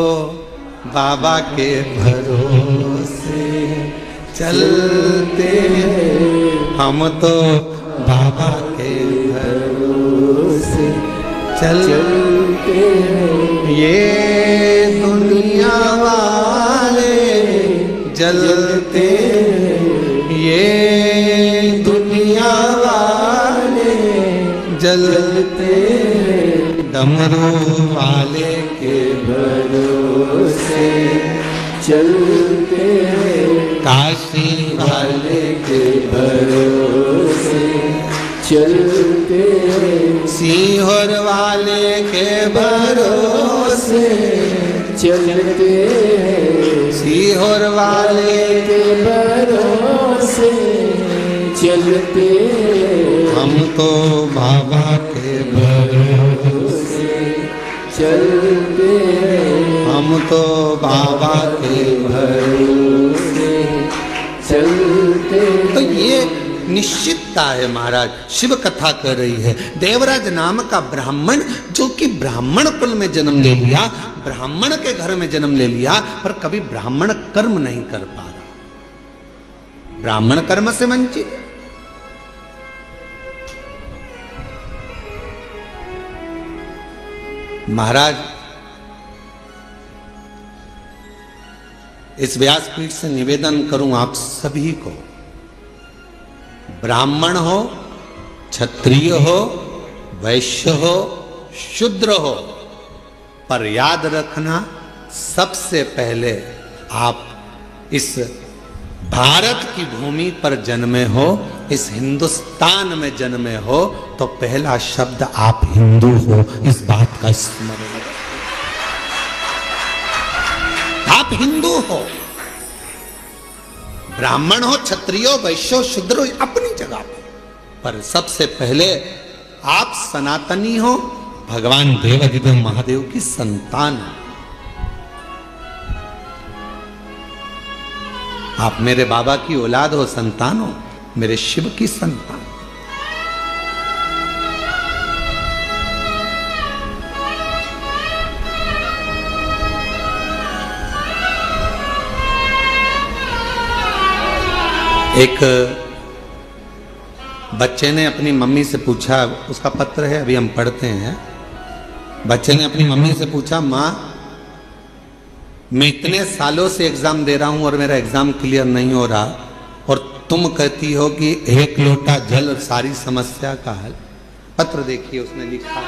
बाबा के भरोसे चलते हैं, हम तो बाबा के भरोसे चलते हैं। ये दुनिया वाले जलते हैं, ये दुनिया वाले जलते हैं, डमरू वाले के भरोसे चलते हैं, काशी वाले के भरोसे चलते हैं, सीहोर वाले के भरोसे चलते हैं, सीहोर वाले के भरोसे चलते हैं, हम तो बाबा के भरोसे चलते हैं, हम तो बाबा के भरोसे चलते। तो ये निश्चितता है महाराज। शिव कथा कर रही है। देवराज नाम का ब्राह्मण, जो कि ब्राह्मण कुल में जन्म ले लिया, ब्राह्मण के घर में जन्म ले लिया, पर कभी ब्राह्मण कर्म नहीं कर पा रहा, ब्राह्मण कर्म से वंचित। महाराज इस व्यासपीठ से निवेदन करूं आप सभी को, ब्राह्मण हो, क्षत्रिय हो, वैश्य हो, शूद्र हो, पर याद रखना सबसे पहले आप इस भारत की भूमि पर जन्मे हो, इस हिंदुस्तान में जन्मे हो, तो पहला शब्द आप हिंदू हो, इस बात का स्मरण रखें। आप हिंदू हो, ब्राह्मण हो, क्षत्रिय हो, वैश्य हो, शूद्र हो, अपनी जगह पर सबसे पहले आप सनातनी हो, भगवान देवाधिदेव महादेव की संतान हो। आप मेरे बाबा की औलाद हो, संतान हो, मेरे शिव की संतान। एक बच्चे ने अपनी मम्मी से पूछा, उसका पत्र है, अभी हम पढ़ते हैं। बच्चे ने अपनी मम्मी से पूछा, माँ मैं इतने सालों से एग्जाम दे रहा हूं और मेरा एग्जाम क्लियर नहीं हो रहा, और तुम कहती हो कि एक लोटा जल सारी समस्या का हल। पत्र देखिए उसने लिखा,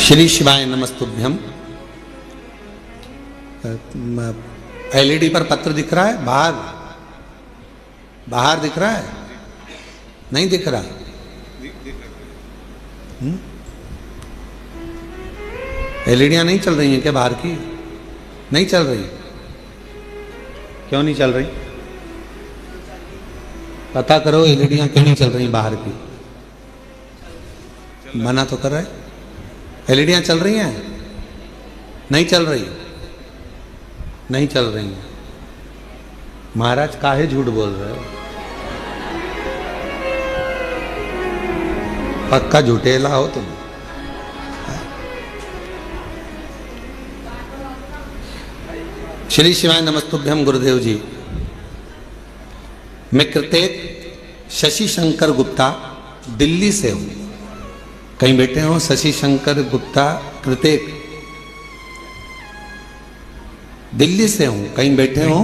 श्री शिवाय नमस्तुभ्यम। एलईडी पर पत्र दिख रहा है? बाहर बाहर दिख रहा है? नहीं दिख रहा? एलईडियां नहीं चल रही हैं क्या बाहर की? नहीं चल रही? क्यों नहीं चल रही? पता करो एलईडियां क्यों नहीं चल रही बाहर की। मना तो कर रहा है। एलईडियां चल रही हैं? नहीं चल रही? नहीं चल रही हैं। महाराज काहे झूठ बोल रहे हो? पक्का झूठेला हो तुम। श्री शिवाय नमस्तुभ्यम गुरुदेव जी। मैं कृतेक शशि शंकर गुप्ता दिल्ली से हूं। कहीं बैठे हो शशि शंकर गुप्ता कृतेक, दिल्ली से हूं। कहीं बैठे हो?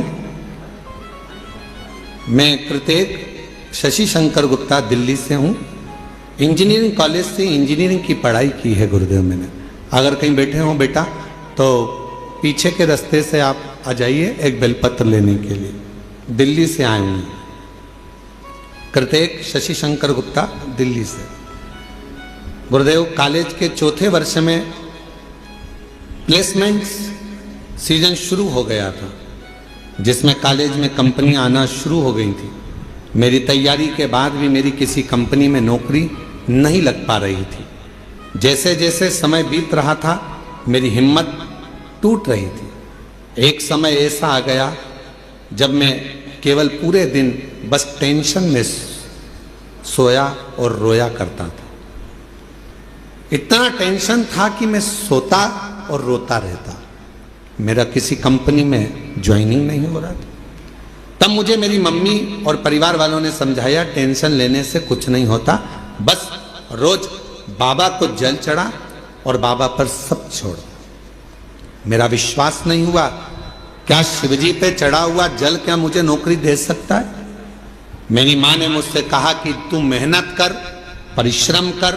मैं कृतेक शशि शंकर गुप्ता दिल्ली से हूँ। इंजीनियरिंग कॉलेज से इंजीनियरिंग की पढ़ाई की है गुरुदेव मैंने। अगर कहीं बैठे हो बेटा तो पीछे के रास्ते से आप आ जाइए एक बेलपत्र लेने के लिए। दिल्ली से आए हुए हैं। कृतेक शशि शंकर गुप्ता दिल्ली से। गुरुदेव कॉलेज के चौथे वर्ष में प्लेसमेंट्स सीजन शुरू हो गया था, जिसमें कॉलेज में कंपनियां आना शुरू हो गई थी। मेरी तैयारी के बाद भी मेरी किसी कंपनी में नौकरी नहीं लग पा रही थी। जैसे जैसे समय बीत रहा था मेरी हिम्मत टूट रही थी। एक समय ऐसा आ गया जब मैं केवल पूरे दिन बस टेंशन में सोया और रोया करता था। इतना टेंशन था कि मैं सोता और रोता रहता। मेरा किसी कंपनी में ज्वाइनिंग नहीं हो रहा था। तब मुझे मेरी मम्मी और परिवार वालों ने समझाया टेंशन लेने से कुछ नहीं होता, बस रोज बाबा को जल चढ़ा और बाबा पर सब छोड़। मेरा विश्वास नहीं हुआ, क्या शिवजी पे चढ़ा हुआ जल क्या मुझे नौकरी दे सकता है? मेरी माँ ने मुझसे कहा कि तू मेहनत कर, परिश्रम कर,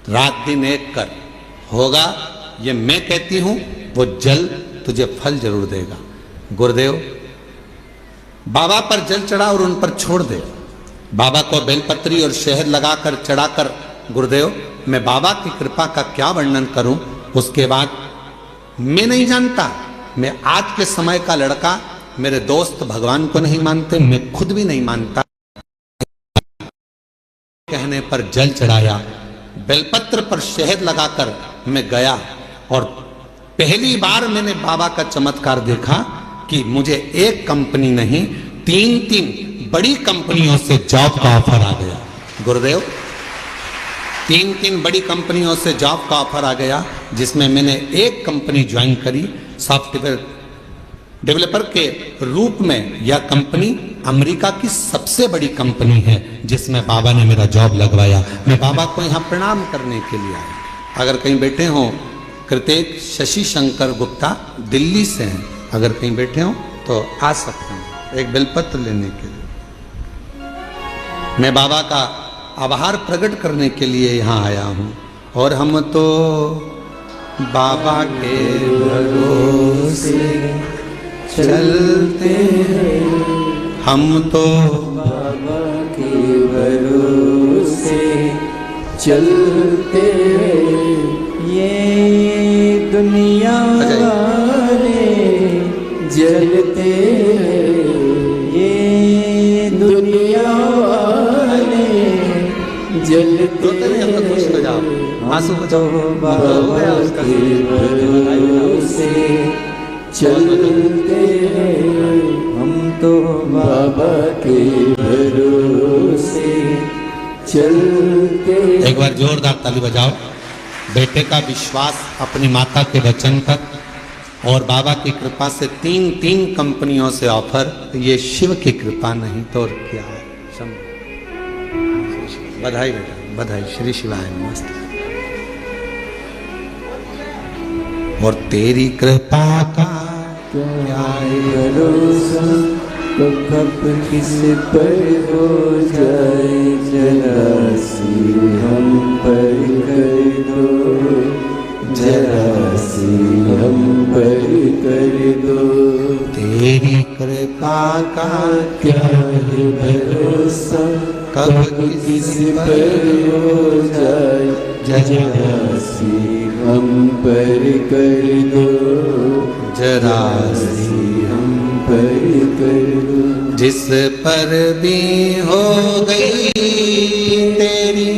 रात दिन एक कर, होगा। ये मैं कहती हूं, वो जल तुझे फल जरूर देगा। गुरुदेव बाबा पर जल चढ़ा और उन पर छोड़ दे। बाबा को बेलपत्री और शहद लगाकर चढ़ाकर, गुरुदेव मैं बाबा की कृपा का क्या वर्णन करूं। उसके बाद मैं नहीं जानता, मैं आज के समय का लड़का, मेरे दोस्त भगवान को नहीं मानते, मैं खुद भी नहीं मानता। कहने पर जल चढ़ाया, बेलपत्र पर शहद लगाकर मैं गया और पहली बार मैंने बाबा का चमत्कार देखा कि मुझे एक कंपनी नहीं, 3 बड़ी कंपनियों से जॉब का ऑफर आ गया। गुरुदेव 3 बड़ी कंपनियों से जॉब का ऑफर आ गया, जिसमें मैंने एक कंपनी ज्वाइन करी सॉफ्टवेयर डेवलपर के रूप में। यह कंपनी अमेरिका की सबसे बड़ी कंपनी है, जिसमें बाबा ने मेरा जॉब लगवाया। मैं बाबा को यहाँ प्रणाम करने के लिए आया। अगर कहीं बैठे हो, कृतेक शशि शंकर गुप्ता दिल्ली से हैं, अगर कहीं बैठे हो तो आ सकते हैं एक बेलपत्र लेने के लिए। मैं बाबा का आभार प्रकट करने के लिए यहाँ आया हूँ। और हम तो बाबा के भरोसे चलते हैं, हम तो बाबा के भरोसे चलते हैं। ये दुनिया वाले जलते हैं, ये दुनिया वाले जलते हैं। आंसू तो बाबा के भरोसे चलते हैं, हम तो बाबा के भरोसे चलते। एक बार जोरदार ताली बजाओ। बेटे का विश्वास अपनी माता के वचन पर और बाबा की कृपा से 3 कंपनियों से ऑफर। ये शिव की कृपा नहीं तो और क्या है। बधाई बेटा, बधाई। श्री शिवाय नमस्ते। और तेरी कृपा का क्या भरोसा, तो कब किस पर हो जाए, जरा सी हम पर कर दो, जरा सी हम पर कर दो। तेरी कृपा का क्या है भरोसा, कब किस पर हो जाए, जरा सी हम पर कर दो, जरा सी हम पर कर दो। जिस पर भी हो गई तेरी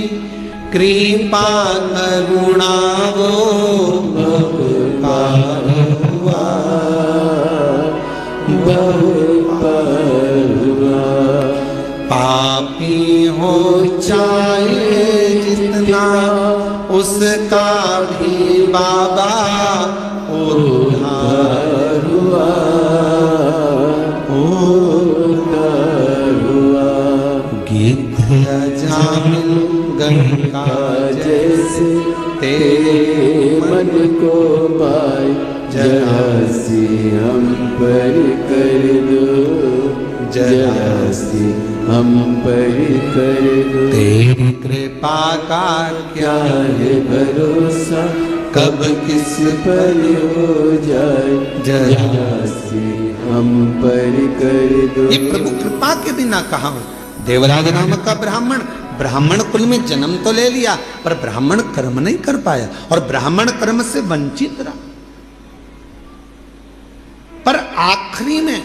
कृपा करुणा, वो बहुत पार हुआ, बहुत पार हुआ। पापी हो चाहे जितना, उसका भी बाबा उद्धार हुआ, उद्धार हुआ। गिद्ध अजामिल गंगा जैसे तेरे मन को पाए, जरा सी हम पर कर दो, जरा सी हम पर कर दो। तेरी कृपा का क्या है भरोसा कब किस पर हो जाए, जरा सी हम पर कर दो। ये प्रभु कृपा के बिना कहाँ हो। देवराज नाम का ब्राह्मण, ब्राह्मण कुल में जन्म तो ले लिया पर ब्राह्मण कर्म नहीं कर पाया और ब्राह्मण कर्म से वंचित रहा। पर आखिरी में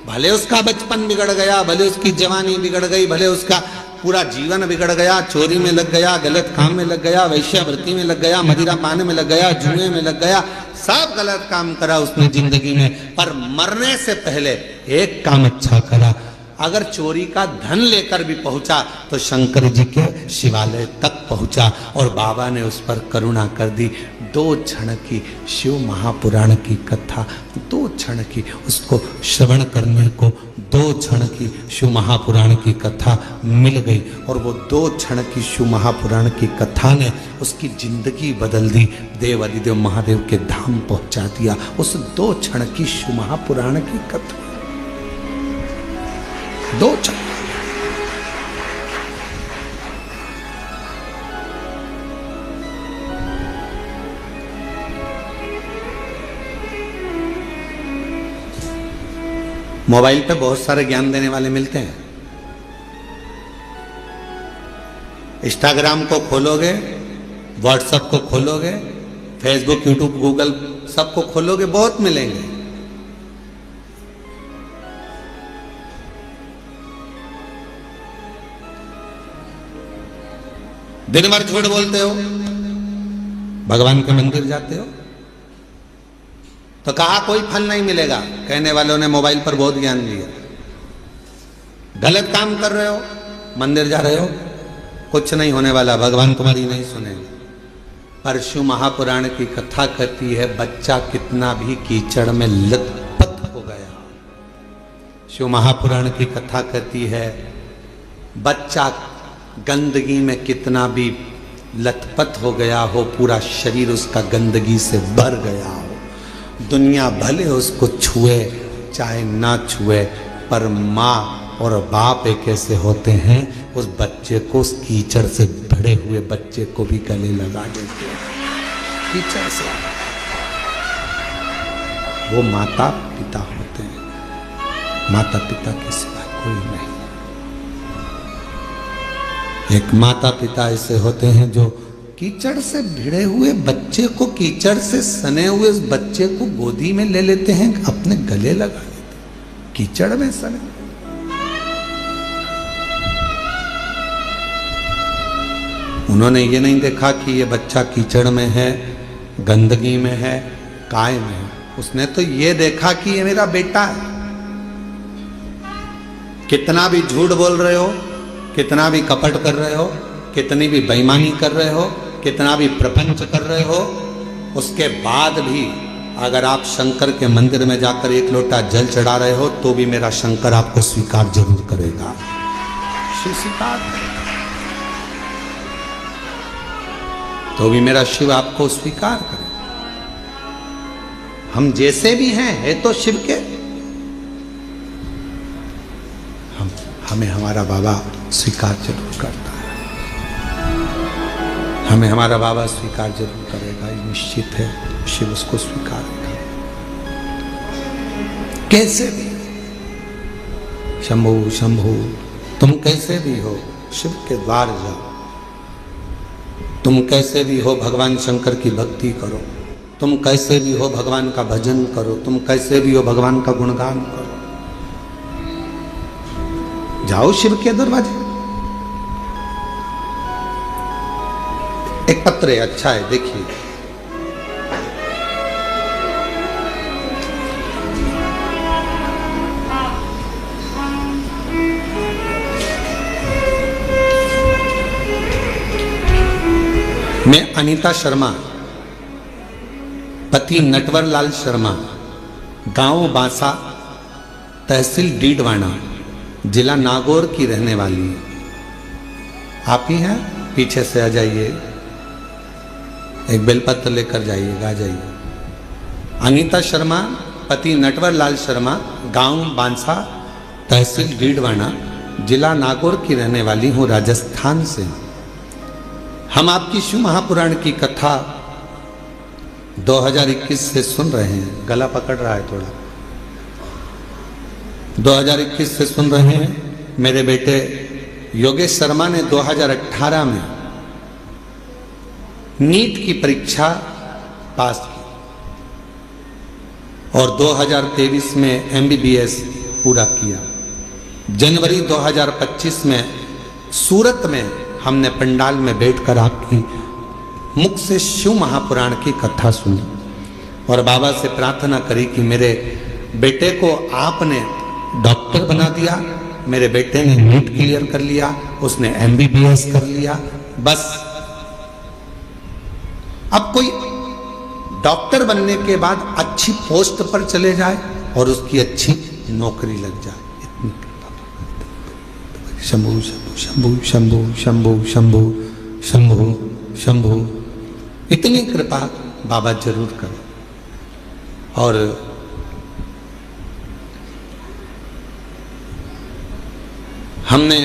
भले उसका बचपन बिगड़ गया, भले उसकी जवानी बिगड़ गई, भले उसका पूरा जीवन बिगड़ गया, चोरी में लग गया, गलत काम में लग गया, वैश्यावृत्ति में लग गया, मदिरा पाने में लग गया, जुए में लग गया, सब गलत काम करा उसने जिंदगी में, पर मरने से पहले एक काम अच्छा करा। अगर चोरी का धन लेकर भी पहुंचा तो शंकर जी के शिवालय तक पहुंचा और बाबा ने उस पर करुणा कर दी। 2 क्षण की शिव महापुराण की कथा, 2 क्षण की उसको श्रवण करने को 2 क्षण की शिव महापुराण की कथा मिल गई और वो 2 क्षण की शिव महापुराण की कथा ने उसकी जिंदगी बदल दी, देव अधिदेव महादेव के धाम पहुंचा दिया। उस 2 क्षण की शिव महापुराण की कथा, 2 क्षण। मोबाइल पे बहुत सारे ज्ञान देने वाले मिलते हैं। इंस्टाग्राम को खोलोगे, व्हाट्सएप को खोलोगे, फेसबुक, यूट्यूब, गूगल सबको खोलोगे, बहुत मिलेंगे। दिन भर झूठ बोलते हो, भगवान के मंदिर जाते हो तो कहा कोई फल नहीं मिलेगा। कहने वालों ने मोबाइल पर बहुत ज्ञान दिया। गलत काम कर रहे हो, मंदिर जा रहे हो, कुछ नहीं होने वाला, भगवान तुम्हारी नहीं सुनेंगे। पर शिव महापुराण की कथा कहती है बच्चा कितना भी कीचड़ में लथपथ हो गया। शिव महापुराण की कथा कहती है बच्चा गंदगी में कितना भी लथपथ हो गया हो, पूरा शरीर उसका गंदगी से भर गया हो, दुनिया भले उसको छुए चाहे ना छुए, पर माँ और बाप एक ऐसे होते हैं उस बच्चे को, उस कीचड़ से भरे हुए बच्चे को भी गले लगा देते हैं कीचड़ से। वो माता पिता होते हैं, माता पिता के सिवा कोई नहीं। एक माता पिता ऐसे होते हैं जो कीचड़ से भिड़े हुए बच्चे को, कीचड़ से सने हुए उस बच्चे को गोदी में ले लेते हैं, अपने गले लगा लेते हैं, कीचड़ में सने। उन्होंने ये नहीं देखा कि ये बच्चा कीचड़ में है, गंदगी में है, काय में है। उसने तो ये देखा कि ये मेरा बेटा है। कितना भी झूठ बोल रहे हो, कितना भी कपट कर रहे हो, कितनी भी बेईमानी कर रहे हो, कितना भी प्रपंच कर रहे हो, उसके बाद भी अगर आप शंकर के मंदिर में जाकर 1 लोटा जल चढ़ा रहे हो तो भी मेरा शंकर आपको स्वीकार जरूर करेगा। शिव स्वीकार करेगा, तो भी मेरा शिव आपको स्वीकार करेगा। हम जैसे भी हैं, है तो शिव के, हमें हमारा बाबा स्वीकार जरूर करता है, हमें हमारा बाबा स्वीकार जरूर करेगा, ये निश्चित है। शिव उसको स्वीकार करेगा कैसे भी। शंभु शंभु, तुम कैसे भी हो शिव के द्वार जाओ, तुम कैसे भी हो भगवान शंकर की भक्ति करो, तुम कैसे भी हो भगवान का भजन करो, तुम कैसे भी हो भगवान का गुणगान करो। जाओ शिव के दरवाजे। एक पत्र है, अच्छा है, देखिए। मैं अनीता शर्मा, पति नटवर लाल शर्मा, गांव बांसा, तहसील डीडवाना, जिला नागौर की रहने वाली है। आप ही हैं? पीछे से आ जाइए, एक बेलपत्र लेकर जाइएगा, आ जाइए। अनीता शर्मा, पति नटवर लाल शर्मा, गांव बांसा, तहसील डीडवाना, जिला नागौर की रहने वाली हूँ, राजस्थान से। हम आपकी शिव महापुराण की कथा 2021 से सुन रहे हैं। गला पकड़ रहा है थोड़ा। 2021 से सुन रहे हैं। मेरे बेटे योगेश शर्मा ने 2018 में नीट की परीक्षा पास की और 2023 में MBBS पूरा किया। जनवरी 2025 में सूरत में हमने पंडाल में बैठकर आपकी मुख से शिव महापुराण की कथा सुनी और बाबा से प्रार्थना करी कि मेरे बेटे को आपने डॉक्टर बना दिया, मेरे बेटे ने नीट क्लियर कर लिया, उसने MBBS कर लिया, बस अब कोई डॉक्टर बनने के बाद अच्छी पोस्ट पर चले जाए और उसकी अच्छी नौकरी लग जाए। इतनी शंभु शंभु शंभु शंभु शंभु शंभु शंभु, इतनी कृपा बाबा जरूर करो। और हमने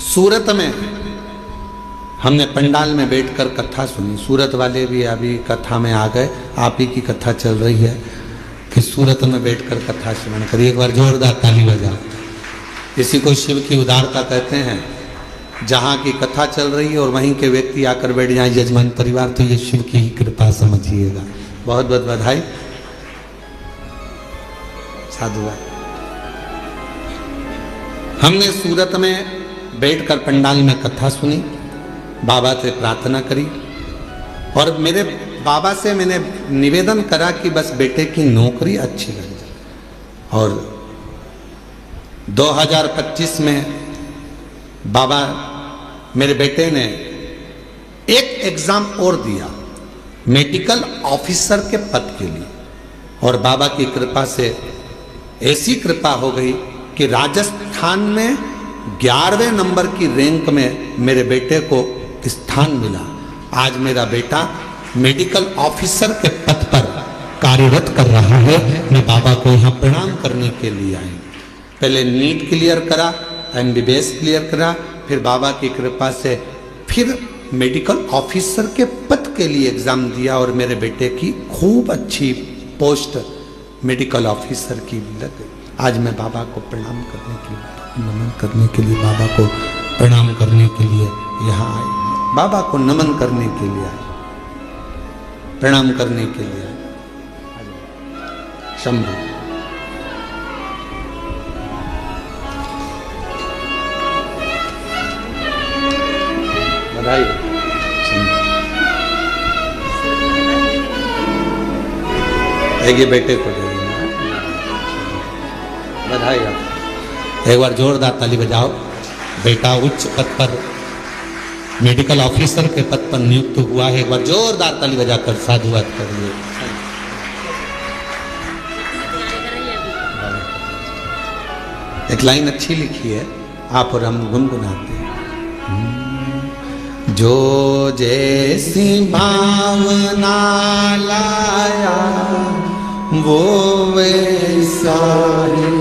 सूरत में हमने पंडाल में बैठकर कथा सुनी। सूरत वाले भी अभी कथा में आ गए। आप ही की कथा चल रही है कि सूरत में बैठकर कथा श्रवण करिए। एक बार जोरदार ताली बजाओ। इसी को शिव की उदारता कहते हैं। जहाँ की कथा चल रही है और वहीं के व्यक्ति आकर बैठ जाए यजमान परिवार, तो ये शिव की ही कृपा समझिएगा। बहुत बहुत बधाई। साधुवाद। हमने सूरत में बैठकर पंडाल में कथा सुनी, बाबा से प्रार्थना करी और मेरे बाबा से मैंने निवेदन करा कि बस बेटे की नौकरी अच्छी लग जाए। और 2025 में बाबा मेरे बेटे ने एक एग्जाम और दिया मेडिकल ऑफिसर के पद के लिए और बाबा की कृपा से ऐसी कृपा हो गई कि राजस्थान में 11वें नंबर की रैंक में मेरे बेटे को स्थान मिला। आज मेरा बेटा मेडिकल ऑफिसर के पद पर कार्यरत कर रहा है। मैं बाबा को यहाँ प्रणाम करने के लिए आई। पहले नीट क्लियर करा, MBBS क्लियर करा, फिर बाबा की कृपा से फिर मेडिकल ऑफिसर के पद के लिए एग्जाम दिया और मेरे बेटे की खूब अच्छी पोस्ट मेडिकल ऑफिसर की लग गई। आज मैं बाबा को प्रणाम करने के लिए, नमन करने के लिए, बाबा को प्रणाम करने के लिए यहाँ आए। बाबा को नमन करने के लिए आए, प्रणाम करने के लिए आए। शंभु। बधाई। ये बेटे को दे देना। बधाई। आप एक बार जोरदार ताली बजाओ। बेटा उच्च पद पर मेडिकल ऑफिसर के पद पर नियुक्त हुआ है। एक बार जोरदार ताली बजाकर साधुवाद करिए। एक लाइन अच्छी लिखी है, आप और हम गुनगुनाते हैं। जो जैसी भावना लाया वो वैसा ही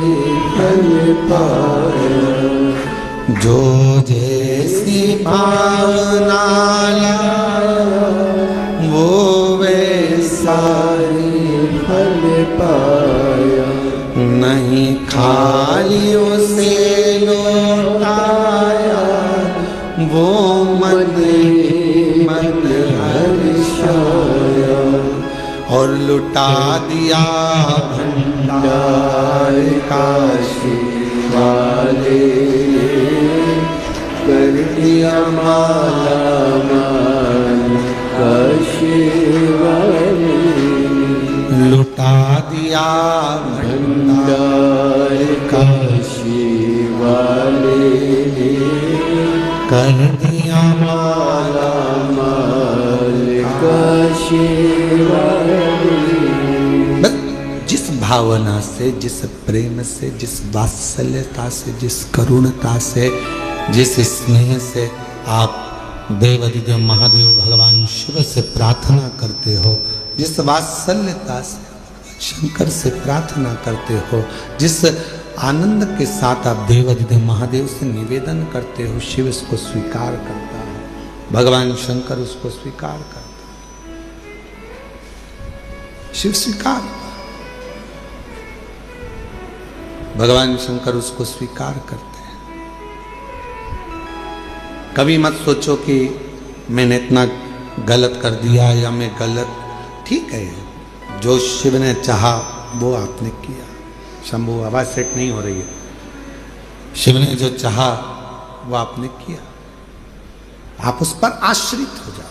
फल पाया। जो जैसी भावना लाया वो वैसा ही फल पाया। नहीं खाली उसे लौटाया वो मन हर्षाया। और लुटा दिया भंडार काशी वाले, कर दिया माला माल काशी वाले। लुटा दिया भंडार काशी वाले, कर दिया माला माल काशी वाले। जिस भावना से, जिस प्रेम से, जिस वात्सल्यता से, जिस करुणता से, जिस स्नेह से आप देवाधिदेव महादेव भगवान शिव से प्रार्थना करते हो, जिस वात्सल्यता से शंकर से प्रार्थना करते हो, जिस आनंद के साथ आप देवाधिदेव महादेव से निवेदन करते हो, शिव इसको स्वीकार करता है, भगवान शंकर उसको स्वीकार करता है, शिव स्वीकार, भगवान शंकर उसको स्वीकार करते हैं। कभी मत सोचो कि मैंने इतना गलत कर दिया या मैं गलत, ठीक है, जो शिव ने चाहा वो आपने किया। शंभू आवाज सेट नहीं हो रही है। शिव ने जो चाहा वो आपने किया, आप उस पर आश्रित हो जाओ।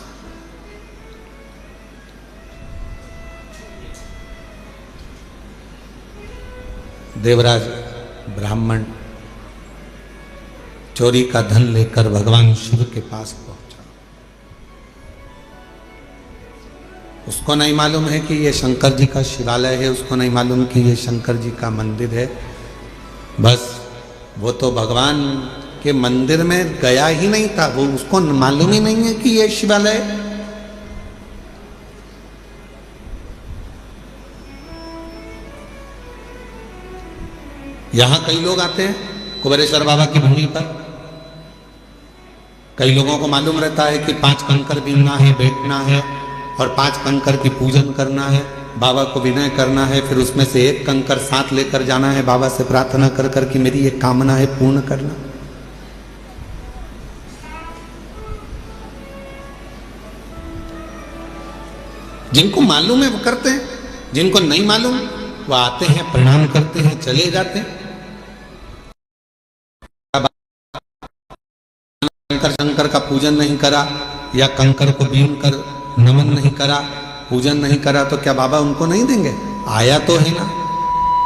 देवराज ब्राह्मण चोरी का धन लेकर भगवान शिव के पास पहुंचा। उसको नहीं मालूम है कि ये शंकर जी का शिवालय है, उसको नहीं मालूम कि ये शंकर जी का मंदिर है। बस वो तो भगवान के मंदिर में गया ही नहीं था, वो उसको मालूम ही नहीं है कि ये शिवालय। यहां कई लोग आते हैं कुबेरेश्वर बाबा की भूमि पर। कई लोगों को मालूम रहता है कि 5 कंकर बीनना है, बैठना है और 5 कंकर की पूजन करना है, बाबा को विनय करना है, फिर उसमें से 1 कंकर साथ लेकर जाना है, बाबा से प्रार्थना कर कर कि मेरी ये कामना है पूर्ण करना। जिनको मालूम है वो करते हैं, जिनको नहीं मालूम वो आते हैं, प्रणाम करते हैं, चले जाते हैं। शंकर का पूजन नहीं करा या कंकर को बीन कर नमन नहीं करा, पूजन नहीं करा, तो क्या बाबा उनको नहीं देंगे? आया तो है ना,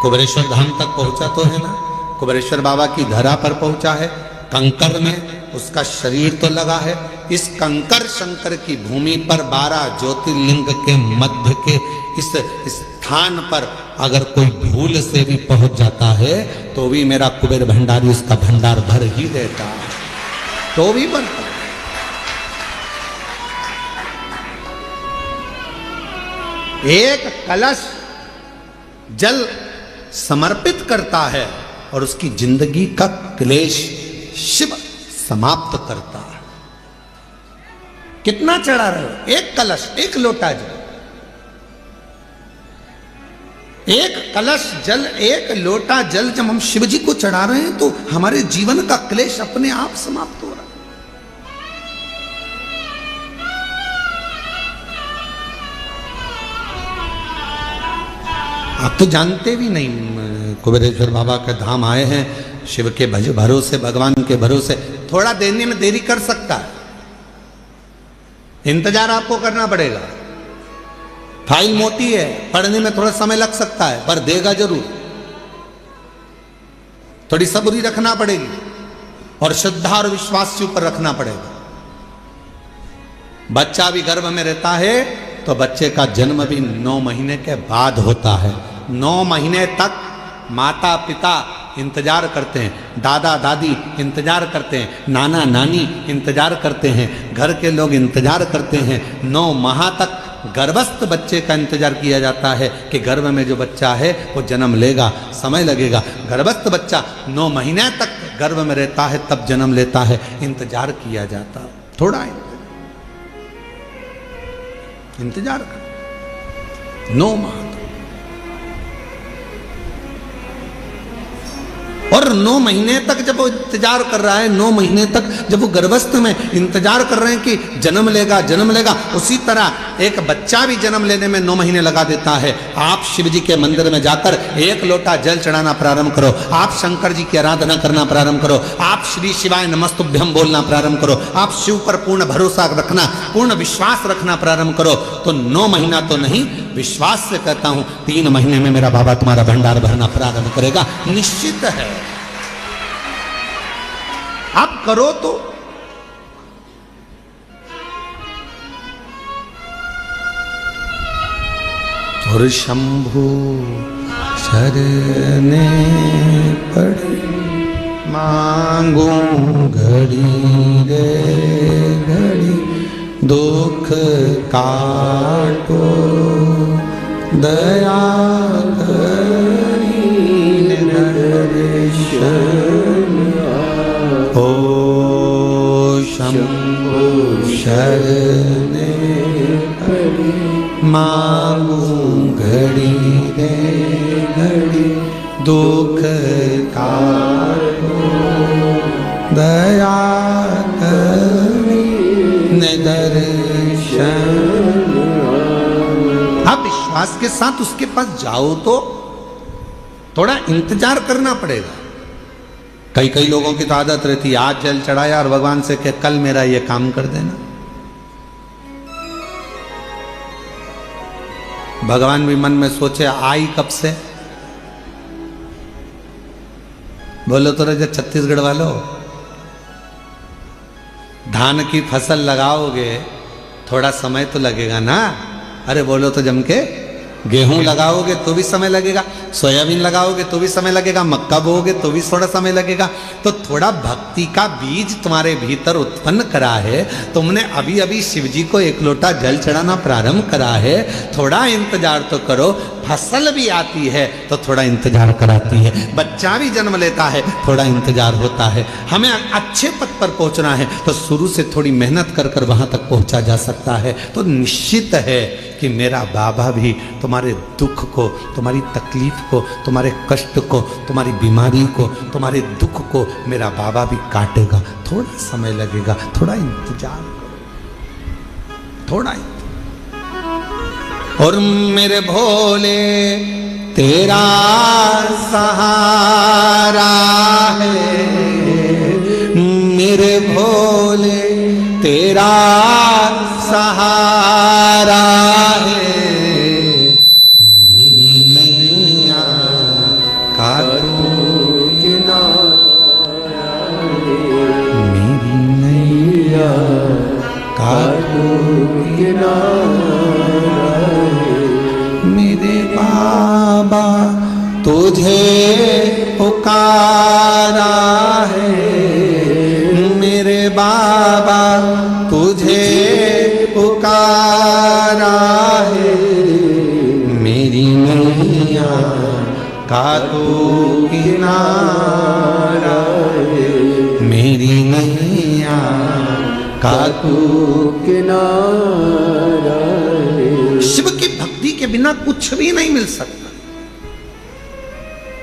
कुबेरेश्वर धाम तक पहुंचा तो है ना, कुबेरेश्वर बाबा की धरा पर पहुंचा है, कंकर में उसका शरीर तो लगा है। इस कंकर शंकर की भूमि पर 12 ज्योतिर्लिंग के मध्य के इस स्थान पर अगर कोई भूल से भी पहुंच जाता है तो भी मेरा कुबेर भंडारी उसका भंडार भर ही देता है, तो भी बनता। एक कलश जल समर्पित करता है और उसकी जिंदगी का क्लेश शिव समाप्त करता है। कितना चढ़ा रहे हो? एक कलश, एक लोटा जल, एक कलश जल, एक लोटा जल जब हम शिव जी को चढ़ा रहे हैं तो हमारे जीवन का क्लेश अपने आप समाप्त हो रहा है। आप तो जानते भी नहीं, कुबेरेश्वर बाबा के धाम आए हैं, शिव के भरोसे, भगवान के भरोसे। थोड़ा देने में देरी कर सकता है, इंतजार आपको करना पड़ेगा। फाइल मोटी है, पढ़ने में थोड़ा समय लग सकता है, पर देगा जरूर। थोड़ी सब्री रखना पड़ेगी और श्रद्धा और विश्वास के ऊपर रखना पड़ेगा। बच्चा भी गर्भ में रहता है तो बच्चे का जन्म भी 9 महीने के बाद होता है। 9 महीने तक माता पिता इंतजार करते हैं, दादा दादी इंतजार करते हैं, नाना नानी इंतजार करते हैं, घर के लोग इंतजार करते हैं। 9 माह तक गर्भस्थ बच्चे का इंतजार किया जाता है कि गर्भ में जो बच्चा है वो जन्म लेगा, समय लगेगा। गर्भस्थ बच्चा 9 महीने तक गर्भ में रहता है, तब जन्म लेता है, इंतजार किया जाता। थोड़ा इंतजार कर, 9 माह और 9 महीने तक जब वो इंतजार कर रहा है, 9 महीने तक जब वो गर्भस्थ में इंतजार कर रहे हैं कि जन्म लेगा, जन्म लेगा, उसी तरह एक बच्चा भी जन्म लेने में 9 महीने लगा देता है। आप शिव जी के मंदिर में जाकर 1 लोटा जल चढ़ाना प्रारंभ करो, आप शंकर जी की आराधना करना प्रारंभ करो, आप श्री शिवाय नमस्तुभ्यम बोलना प्रारंभ करो, आप शिव पर पूर्ण भरोसा रखना, पूर्ण विश्वास रखना प्रारंभ करो, तो 9 महीना तो नहीं, विश्वास से कहता हूं 3 महीने में मेरा बाबा तुम्हारा भंडार भरना प्रारंभ करेगा, निश्चित है। आप करो तो। और शंभु शरणे पड़ी मांगू घड़ी रे घड़ी, दुख काटो दया करी रे। शरणे मांगू घड़ी दे घड़ी दुख काटो दया करी दर्शन। आप विश्वास के साथ उसके पास जाओ तो थोड़ा इंतजार करना पड़ेगा। कई लोगों की तो आदत रहती है आज जल चढ़ाया और भगवान से कह कल मेरा ये काम कर देना। भगवान भी मन में सोचे आई कब से। बोलो तो रहे छत्तीसगढ़ वालों, धान की फसल लगाओगे थोड़ा समय तो लगेगा ना। अरे बोलो तो जम के, गेहूं लगाओगे तो भी समय लगेगा, सोयाबीन लगाओगे तो भी समय लगेगा, मक्का बोओगे तो भी थोड़ा समय लगेगा। तो थोड़ा भक्ति का बीज तुम्हारे भीतर उत्पन्न करा है, तुमने अभी अभी शिव जी को एक लोटा जल चढ़ाना प्रारंभ करा है, थोड़ा इंतजार तो करो। फसल भी आती है तो थोड़ा इंतजार कराती है, बच्चा भी जन्म लेता है थोड़ा इंतजार होता है। हमें अच्छे पद पर पहुंचना है तो शुरू से थोड़ी मेहनत कर कर वहां तक पहुंचा जा सकता है। तो निश्चित है कि मेरा बाबा भी तुम्हारे दुख को, तुम्हारी तकलीफ को, तुम्हारे कष्ट को, तुम्हारी बीमारी को, तुम्हारे दुख को मेरा बाबा भी काटेगा। थोड़ा समय लगेगा, थोड़ा इंतजार करो, थोड़ा इंतजार। और मेरे भोले तेरा सहारा है, मेरे भोले तेरा सहारा है, मेरी नैया का तू किनारा है, मेरी नैया का तू किनारा है, मेरे बाबा तुझे पुकारा है, मेरे बाबा तुझे पुकारा है, मेरी नैया का तू किनारा है, मेरी नैया का तू किनारा है। शिव की भक्ति के बिना कुछ भी नहीं मिल सकता।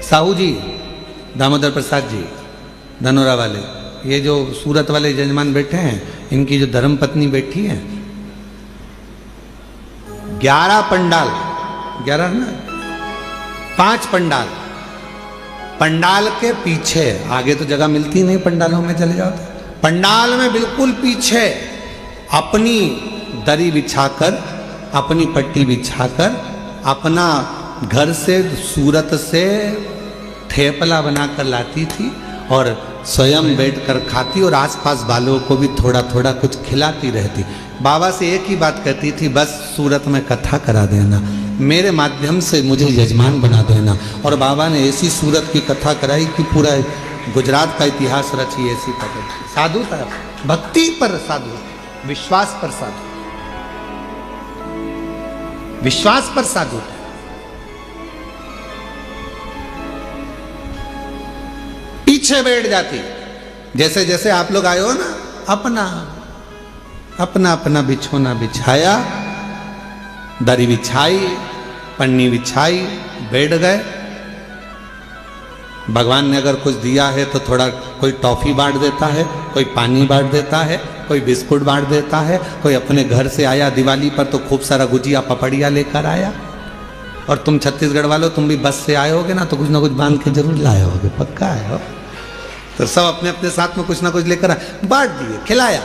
साहू जी, दामोदर प्रसाद जी, धनोरा वाले, ये जो सूरत वाले जजमान बैठे हैं, इनकी जो धर्म पत्नी बैठी है, 11 पंडाल, 11 ना 5 पंडाल, पंडाल के पीछे, आगे तो जगह मिलती नहीं पंडालों में चले जाओ तो, पंडाल में बिल्कुल पीछे अपनी दरी बिछाकर, अपनी पट्टी बिछाकर, अपना घर से सूरत से ठेपला बनाकर लाती थी और स्वयं बैठकर खाती और आसपास वालों को भी थोड़ा थोड़ा कुछ खिलाती रहती। बाबा से एक ही बात कहती थी, बस सूरत में कथा करा देना, मेरे माध्यम से मुझे यजमान बना देना। और बाबा ने ऐसी सूरत की कथा कराई कि पूरा गुजरात का इतिहास रची। ऐसी पकड़ साधु था, भक्ति पर साधु, विश्वास पर साधु, विश्वास पर साधु था। पीछे बैठ जाती, जैसे जैसे आप लोग आए हो ना, अपना अपना अपना बिछोना बिछाया, दरी बिछाई, पन्नी बिछाई, बैठ गए। भगवान ने अगर कुछ दिया है तो थोड़ा कोई टॉफी बांट देता है, कोई पानी बांट देता है, कोई बिस्कुट बांट देता है, कोई अपने घर से आया दिवाली पर तो खूब सारा गुजिया पपड़िया लेकर आया। और तुम छत्तीसगढ़ वालों, तुम भी बस से आए होगे ना, तो कुछ ना कुछ बांध के जरूर लाए होगे, पक्का है हो। तो सब अपने अपने साथ में कुछ ना कुछ लेकर आए, बांट दिए, खिलाया।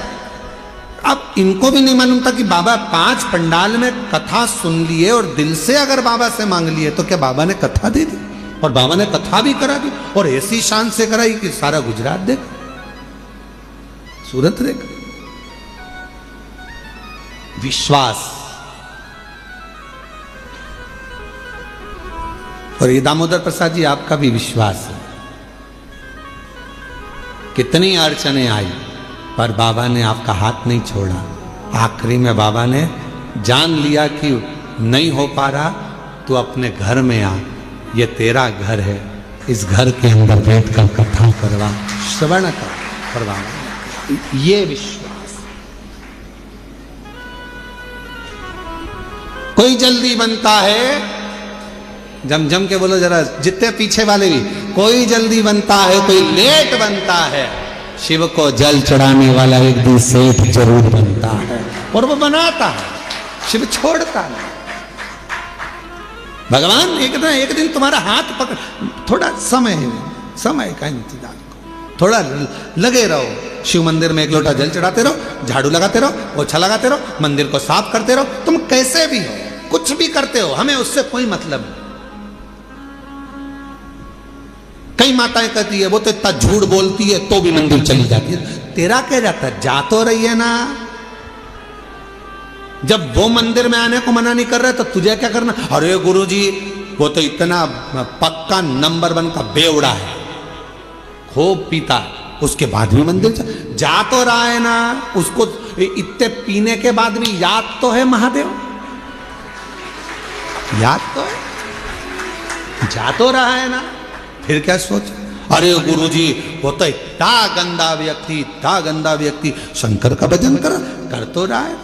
अब इनको भी नहीं मालूम था कि बाबा 5 पंडाल में कथा सुन लिए और दिल से अगर बाबा से मांग लिए तो क्या बाबा ने कथा दे दी। और बाबा ने कथा भी करा दी और ऐसी शान से कराई कि सारा गुजरात देखा, सूरत देखा। विश्वास। और ये दामोदर प्रसाद जी, आपका भी विश्वास है। कितनी अड़चने आई पर बाबा ने आपका हाथ नहीं छोड़ा। आखिरी में बाबा ने जान लिया कि नहीं हो पा रहा, तो अपने घर में आ, ये तेरा घर है, इस घर के अंदर बैठकर कथा करवा, श्रवण करवा। ये विश्वास, कोई जल्दी बनता है, जम जम के बोलो जरा, जितने पीछे वाले भी, कोई जल्दी बनता है, कोई लेट बनता है। शिव को जल चढ़ाने वाला एक दिन सेठ जरूर बनता है, और वो बनाता है, शिव छोड़ता नहीं। भगवान एक दिन तुम्हारा हाथ पकड़, थोड़ा समय का इंतजार करो, थोड़ा लगे रहो। शिव मंदिर में एक लोटा जल चढ़ाते रहो, झाड़ू लगाते रहो, पोछा लगाते रहो, मंदिर को साफ करते रहो। तुम कैसे भी हो, कुछ भी करते हो, हमें उससे कोई मतलब नहीं। कई माताएं कहती है वो तो इतना झूठ बोलती है तो भी मंदिर चली जाती है। तेरा क्या जाता है, जा तो रही है ना। जब वो मंदिर में आने को मना नहीं कर रहे तो तुझे क्या करना। अरे गुरुजी वो तो इतना पक्का नंबर 1 का बेवड़ा है, खूब पीता, उसके बाद भी मंदिर जा तो रहा है ना। उसको इतने पीने के बाद भी याद तो है महादेव, याद तो है, जा तो रहा है ना, फिर क्या सोच। अरे गुरुजी वो तो इतना गंदा व्यक्ति शंकर का भजन कर तो रहा है।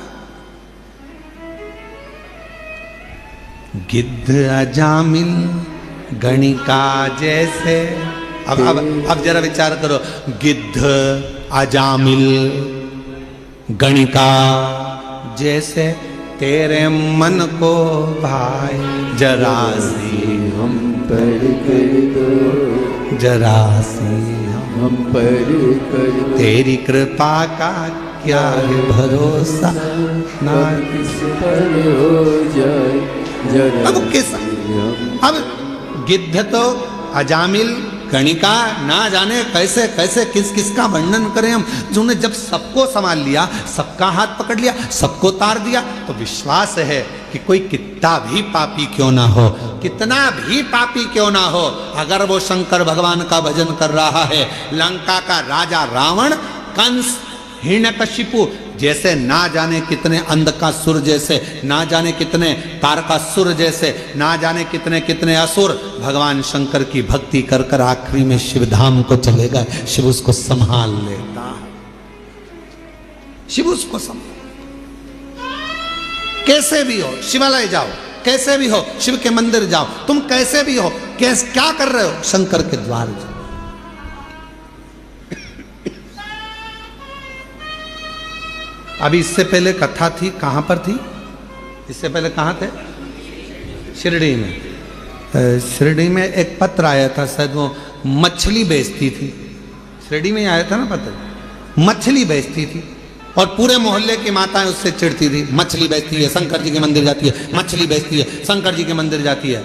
गिद्ध अजामिल गणिका जैसे, अब जरा विचार करो, गिद्ध अजामिल गणिका जैसे तेरे मन को भाई जरा सी हम पर कर दो, जरा सी हम पर कर दो। तेरी कृपा का क्या है भरोसा, ना किस पर हो जाए जरा। अब किस, अब गिद्ध तो अजामिल गणिका, ना जाने कैसे कैसे किस किस का वर्णन करें हम। जिन्होंने जब सबको संभाल लिया, सबका हाथ पकड़ लिया, सबको तार दिया, तो विश्वास है कि कोई कितना भी पापी क्यों ना हो, कितना भी पापी क्यों ना हो, अगर वो शंकर भगवान का भजन कर रहा है। लंका का राजा रावण, कंस, हिरण्यकशिपु जैसे ना जाने कितने अंधकासुर जैसे, ना जाने कितने तारकासुर जैसे, ना जाने कितने कितने असुर भगवान शंकर की भक्ति कर कर आखिरी में शिव धाम को चले गए। शिव उसको संभाल लेता है, शिव उसको संभाल। कैसे भी हो शिवालय जाओ, कैसे भी हो शिव के मंदिर जाओ, तुम कैसे भी हो, क्या कर रहे हो, शंकर के द्वार जाओ। अभी इससे पहले कथा थी, कहां पर थी, इससे पहले कहां थे, शिरडी में। शिरडी में एक पत्र आया था, शायद वो मछली बेचती थी, शिरडी में आया था ना पत्र, मछली बेचती थी, और पूरे मोहल्ले की माताएं उससे चिढ़ती थी, मछली बेचती है, शंकर जी के मंदिर जाती है, मछली बेचती है, शंकर जी के मंदिर जाती है,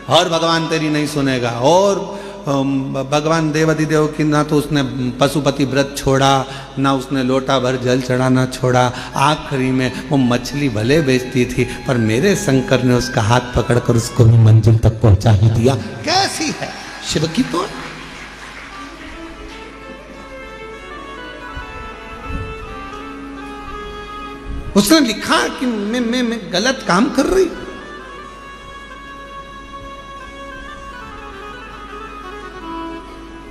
और भगवान तेरी नहीं सुनेगा। और भगवान देवाधिदेव की ना तो उसने पशुपति व्रत छोड़ा, ना उसने लोटा भर जल चढ़ाना छोड़ा। आखिरी में वो मछली भले बेचती थी, पर मेरे शंकर ने उसका हाथ पकड़कर उसको भी मंजिल तक पहुंचा ही दिया। कैसी है शिव की तो। उसने लिखा कि मैं गलत काम कर रही।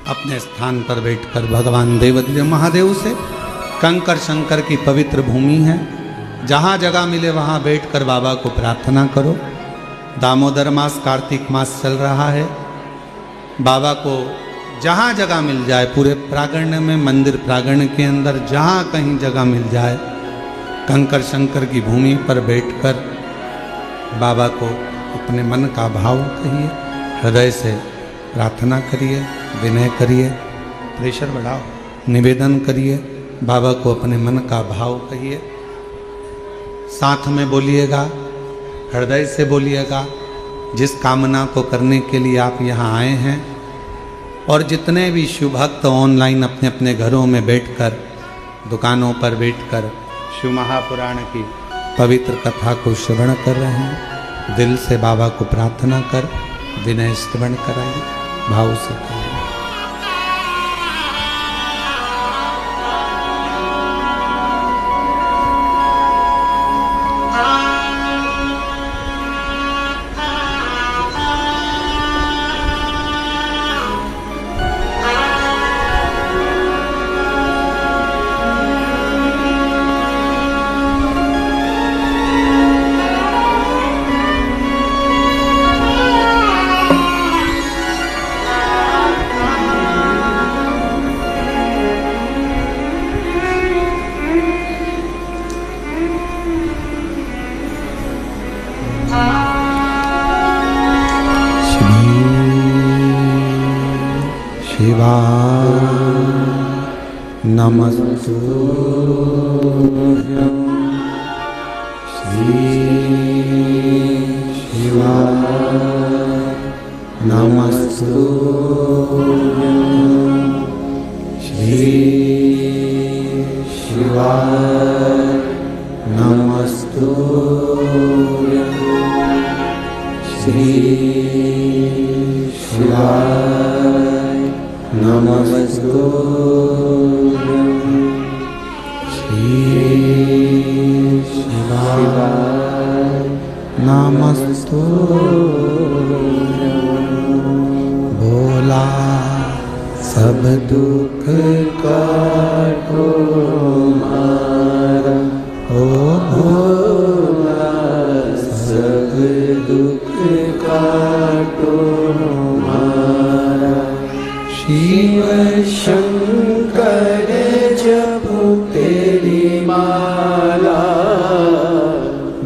अपने स्थान पर बैठकर भगवान देवाधिदेव महादेव से, कंकर शंकर की पवित्र भूमि है, जहाँ जगह मिले वहाँ बैठकर बाबा को प्रार्थना करो। दामोदर मास, कार्तिक मास चल रहा है, बाबा को जहाँ जगह मिल जाए, पूरे प्रांगण में, मंदिर प्रांगण के अंदर जहाँ कहीं जगह मिल जाए, कंकर शंकर की भूमि पर बैठकर बाबा को अपने मन का भाव कहिए, हृदय से प्रार्थना करिए, विनय करिए, प्रेशर बढ़ाओ, निवेदन करिए, बाबा को अपने मन का भाव कहिए, साथ में बोलिएगा, हृदय से बोलिएगा, जिस कामना को करने के लिए आप यहाँ आए हैं। और जितने भी शिव भक्त ऑनलाइन अपने अपने घरों में बैठकर, दुकानों पर बैठकर शिव महापुराण की पवित्र कथा को श्रवण कर रहे हैं, दिल से बाबा को प्रार्थना कर विनय श्रवण कराइए, भाव से करिए। श्री शिवा नमस्तुभ्यं श्री शिवा नमस्तुभ्यं श्री शिवा नमस्तुभ्यं श्री शिवाय नमस्तुभ्यं श्री शिवाय नमस्तुभ्यं भोला सब दुख काटो मारा ओ भोला सब दुख काटो मारा शिव शंकर जपो तेरी माला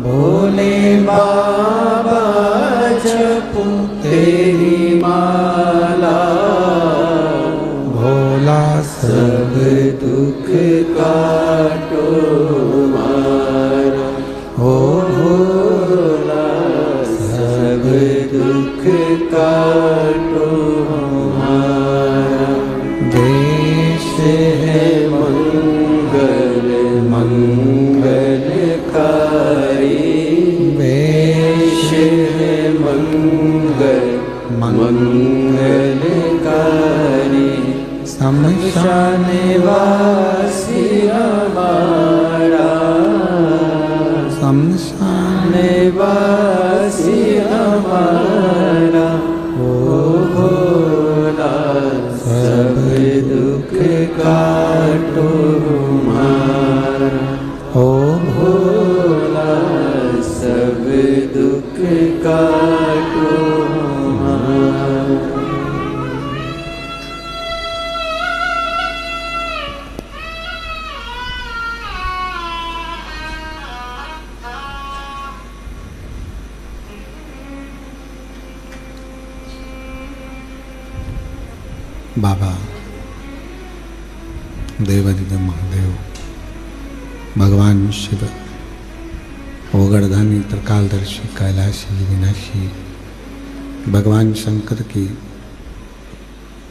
भोले बाबा जपो तेरी माला भोला सब दुख काटो मारा ओ भोला सब दुख काटो मारा देश है मंगल मंगलकारी वेश है मंगल मंगलकारी शमशान वासी हमारा शमशान वासी हमारा ओ भोला सब दुख काटो हमारा ओ भोला सब दुख काटो हमारा। बाबा देवादिदेव महादेव भगवान शिव ओगड़धानी त्रिकालदर्शी कैलाशी विनाशी भगवान शंकर की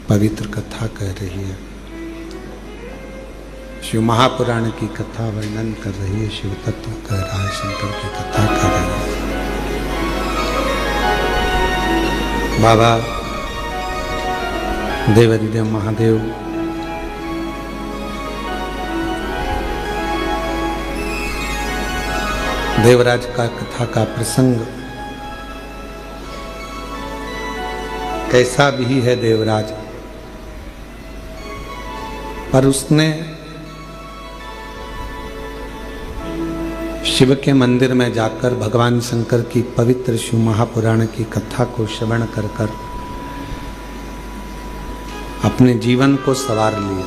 पवित्र कथा कह रही है। शिव महापुराण की कथा वर्णन कर रही है, शिव तत्व कह रहा है, शंकर की कथा कर रही है। बाबा देवादिदेव महादेव देवराज का कथा का प्रसंग कैसा भी है देवराज, पर उसने शिव के मंदिर में जाकर भगवान शंकर की पवित्र शिव महापुराण की कथा को श्रवण कर कर अपने जीवन को संवार लिया,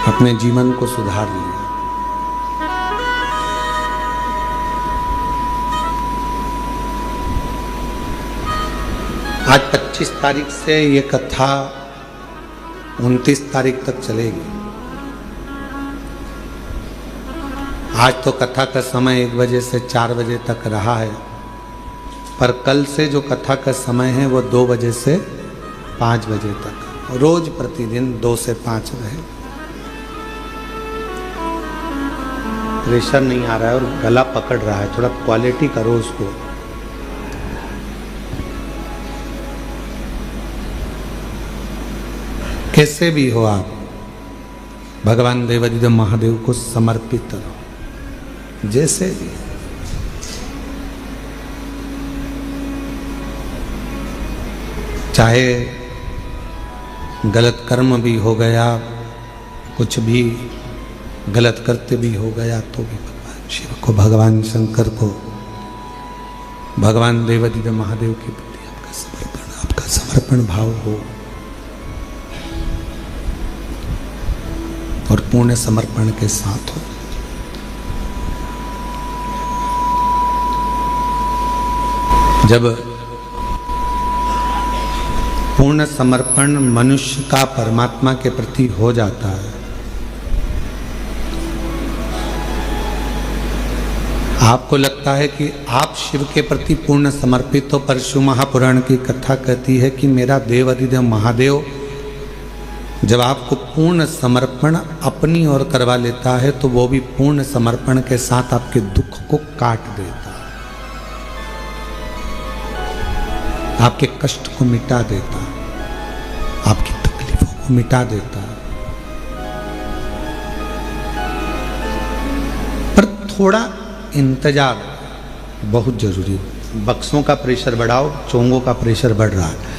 अपने जीवन को सुधार लिया। आज 25 तारीख से ये कथा 29 तारीख तक चलेगी। आज तो कथा का समय 1 बजे से 4 बजे तक रहा है, पर कल से जो कथा का समय है वो 2 बजे से 5 बजे तक, रोज प्रतिदिन 2 से 5 रहे। प्रेशर नहीं आ रहा है और गला पकड़ रहा है, थोड़ा क्वालिटी करो उसको। कैसे भी हो आप भगवान देवादिदेव महादेव को समर्पित रहो, जैसे भी। चाहे गलत कर्म भी हो गया, कुछ भी गलत करते भी हो गया, तो भी भगवान शिव को, भगवान शंकर को, भगवान देवादिदेव महादेव के प्रति आपका समर्पण भाव हो और पूर्ण समर्पण के साथ हो। जब पूर्ण समर्पण मनुष्य का परमात्मा के प्रति हो जाता है, आपको लगता है कि आप शिव के प्रति पूर्ण समर्पित हो, पर शिव महापुराण की कथा कहती है कि मेरा देव अधिदेव महादेव जब आपको पूर्ण समर्पण अपनी ओर करवा लेता है तो वो भी पूर्ण समर्पण के साथ आपके दुख को काट देता है, आपके कष्ट को मिटा देता है, आपकी तकलीफों को मिटा देता है। पर थोड़ा इंतजार बहुत जरूरी है। बक्सों का प्रेशर बढ़ाओ, चोंगों का प्रेशर बढ़ रहा है,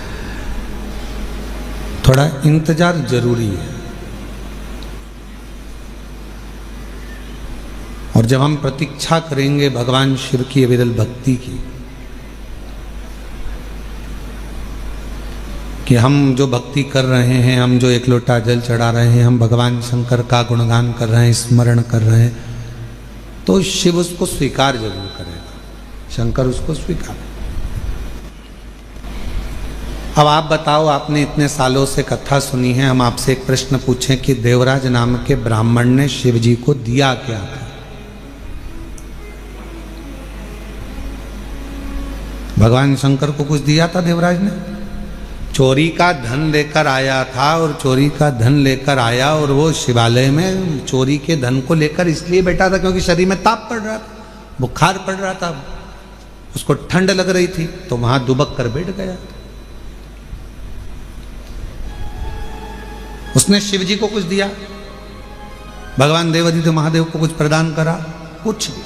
थोड़ा इंतजार जरूरी है। और जब हम प्रतीक्षा करेंगे भगवान शिव की अविरल भक्ति की, कि हम जो भक्ति कर रहे हैं, हम जो एक लोटा जल चढ़ा रहे हैं, हम भगवान शंकर का गुणगान कर रहे हैं, स्मरण कर रहे हैं, तो शिव उसको स्वीकार जरूर करेगा, शंकर उसको स्वीकार। अब आप बताओ, आपने इतने सालों से कथा सुनी है, हम आपसे एक प्रश्न पूछें कि देवराज नाम के ब्राह्मण ने शिव जी को दिया क्या था? भगवान शंकर को कुछ दिया था देवराज ने? चोरी का धन लेकर आया था, और चोरी का धन लेकर आया और वो शिवालय में चोरी के धन को लेकर इसलिए बैठा था क्योंकि शरीर में ताप पड़ रहा था, बुखार पड़ रहा था, उसको ठंड लग रही थी, तो वहां दुबक कर बैठ गया। उसने शिव जी को कुछ दिया? भगवान देवादिदेव महादेव को कुछ प्रदान करा? कुछ नहीं।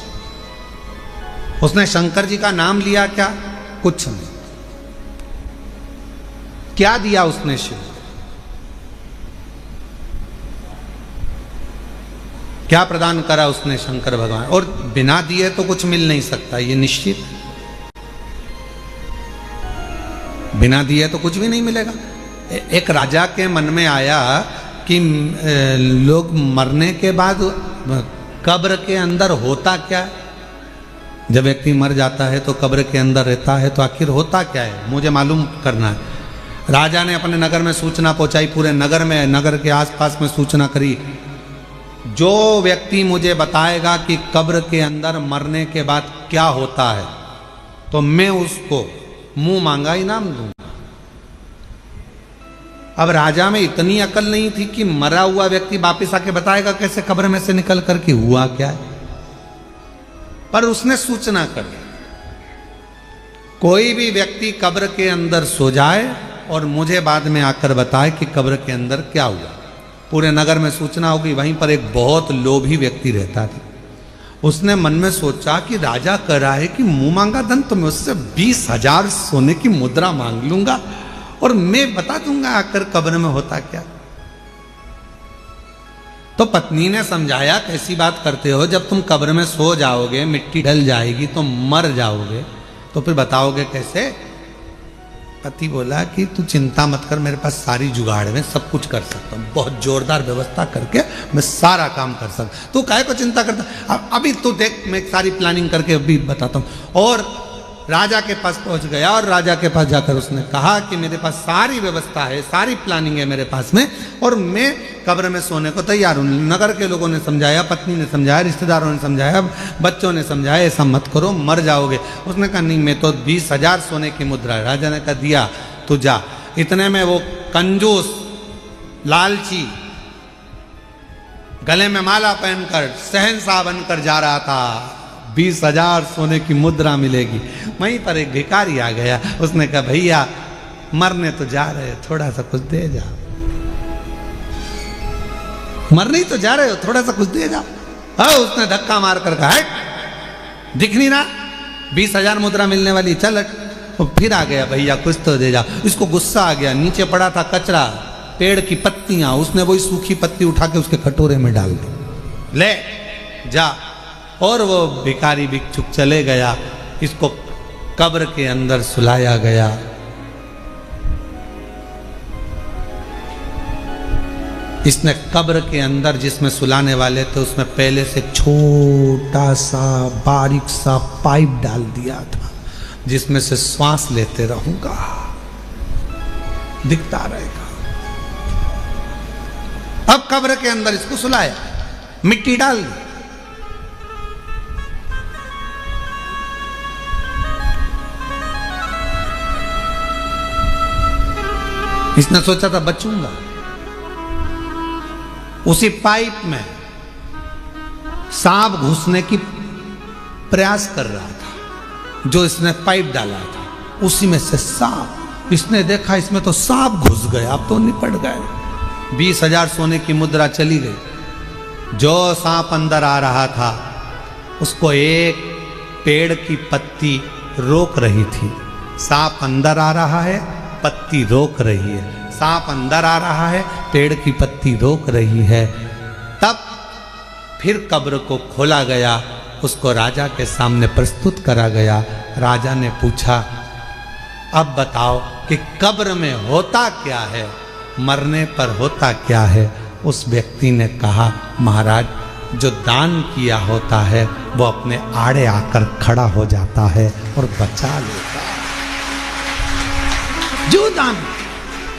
उसने शंकर जी का नाम लिया क्या? कुछ नहीं। क्या दिया उसने शिव? क्या प्रदान करा उसने शंकर भगवान? और बिना दिए तो कुछ मिल नहीं सकता, ये निश्चित। बिना दिए तो कुछ भी नहीं मिलेगा। एक राजा के मन में आया कि लोग मरने के बाद कब्र के अंदर होता क्या है? जब व्यक्ति मर जाता है तो कब्र के अंदर रहता है, तो आखिर होता क्या है, मुझे मालूम करना है। राजा ने अपने नगर में सूचना पहुंचाई, पूरे नगर में, नगर के आसपास में सूचना करी, जो व्यक्ति मुझे बताएगा कि कब्र के अंदर मरने के बाद क्या होता है, तो मैं उसको मुंह मांगा इनाम दूंगा। अब राजा में इतनी अकल नहीं थी कि मरा हुआ व्यक्ति वापिस आके बताएगा कैसे कब्र में से निकल करके हुआ क्या है, पर उसने सूचना कर दी, कोई भी व्यक्ति कब्र के अंदर सो जाए और मुझे बाद में आकर बताए कि कब्र के अंदर क्या हुआ। पूरे नगर में सूचना होगी। वहीं पर एक बहुत लोभी व्यक्ति रहता था। उसने मन में सोचा कि राजा कह रहा है कि मुंह मांगा धन, तो मैं उससे 20,000 सोने की मुद्रा मांग लूंगा और मैं बता दूंगा आकर कब्र में होता क्या। तो पत्नी ने समझाया, कैसी बात करते हो, जब तुम कब्र में सो जाओगे, मिट्टी ढल जाएगी तो मर जाओगे, तो फिर बताओगे कैसे? पति बोला कि तू चिंता मत कर, मेरे पास सारी जुगाड़ में सब कुछ कर सकता हूँ, बहुत जोरदार व्यवस्था करके मैं सारा काम कर सकता। तू काहे को चिंता करता, अभी तू देख, मैं सारी प्लानिंग करके अभी बताता हूँ। और राजा के पास पहुंच गया और राजा के पास जाकर उसने कहा कि मेरे पास सारी व्यवस्था है, सारी प्लानिंग है मेरे पास में, और मैं कब्र में सोने को तैयार हूँ। नगर के लोगों ने समझाया, पत्नी ने समझाया, रिश्तेदारों ने समझाया, बच्चों ने समझाया, ऐसा मत करो, मर जाओगे। उसने कहा नहीं, मैं तो 20,000 सोने की मुद्रा है। राजा ने कहा दिया, तू जा। इतने में वो कंजूस लालची गले में माला पहनकर शहंशाह बनकर जा रहा था। 20,000 सोने की मुद्रा मिलेगी। वहीं पर एक भिखारी आ गया, उसने कहा भैया मरने तो जा रहे, थोड़ा सा कुछ दे जाओ। मरने ही तो जा रहे हो, थोड़ा सा कुछ दे जाओ। हाँ, उसने धक्का मार कर कहा, हट, दिख नहीं रहा 20,000 मुद्रा मिलने वाली, चल हट। वो फिर आ गया, भैया कुछ तो दे जाओ। इसको गुस्सा आ गया, नीचे पड़ा था कचरा, पेड़ की पत्तियां, उसने वही सूखी पत्ती उठा के उसके कटोरे में डाल दी, ले जा। और वो भिखारी भिक्षुक चले गया। इसको कब्र के अंदर सुलाया गया। इसने कब्र के अंदर जिसमें सुलाने वाले थे उसमें पहले से छोटा सा बारीक सा पाइप डाल दिया था। जिसमें से श्वास लेते रहूंगा, दिखता रहेगा। अब कब्र के अंदर इसको सुलाया, मिट्टी डाल दी। इसने सोचा था बचूंगा। उसी पाइप में सांप घुसने की प्रयास कर रहा था, जो इसने पाइप डाला था उसी में से सांप। इसने देखा इसमें तो सांप घुस गए, अब तो निपट गए। 20,000 सोने की मुद्रा चली गई। जो सांप अंदर आ रहा था उसको एक पेड़ की पत्ती रोक रही थी। सांप अंदर आ रहा है, पत्ती रोक रही है। सांप अंदर आ रहा है, पेड़ की पत्ती रोक रही है। तब फिर कब्र को खोला गया, उसको राजा के सामने प्रस्तुत करा गया। राजा ने पूछा, अब बताओ कि कब्र में होता क्या है, मरने पर होता क्या है? उस व्यक्ति ने कहा, महाराज, जो दान किया होता है वो अपने आड़े आकर खड़ा हो जाता है और बचा लेता है। जो दान,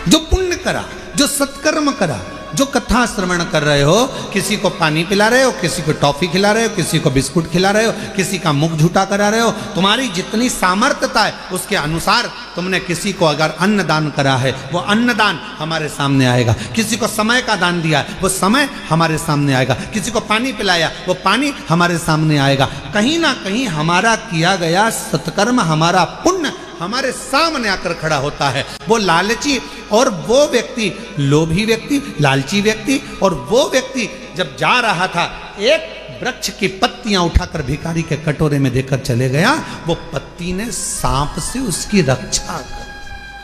जो पुण्य करा, जो सत्कर्म करा, जो कथा श्रवण कर रहे हो, किसी को पानी पिला रहे हो, किसी को टॉफी खिला रहे हो, किसी को बिस्कुट खिला रहे हो, किसी का मुख झूठा करा रहे हो, तुम्हारी जितनी सामर्थ्यता है उसके अनुसार तुमने किसी को अगर अन्न दान करा है वो अन्नदान हमारे सामने आएगा। किसी को समय का दान दिया है वो समय हमारे सामने आएगा। किसी को पानी पिलाया वो पानी हमारे सामने आएगा। कहीं ना कहीं हमारा किया गया सत्कर्म, हमारा पुण्य हमारे सामने आकर खड़ा होता है। वो लालची और वो व्यक्ति, लोभी व्यक्ति, लालची व्यक्ति और वो व्यक्ति जब जा रहा था, एक वृक्ष की पत्तियां उठाकर भिखारी के कटोरे में देकर चले गया। वो पत्ती ने सांप से उसकी रक्षा कर,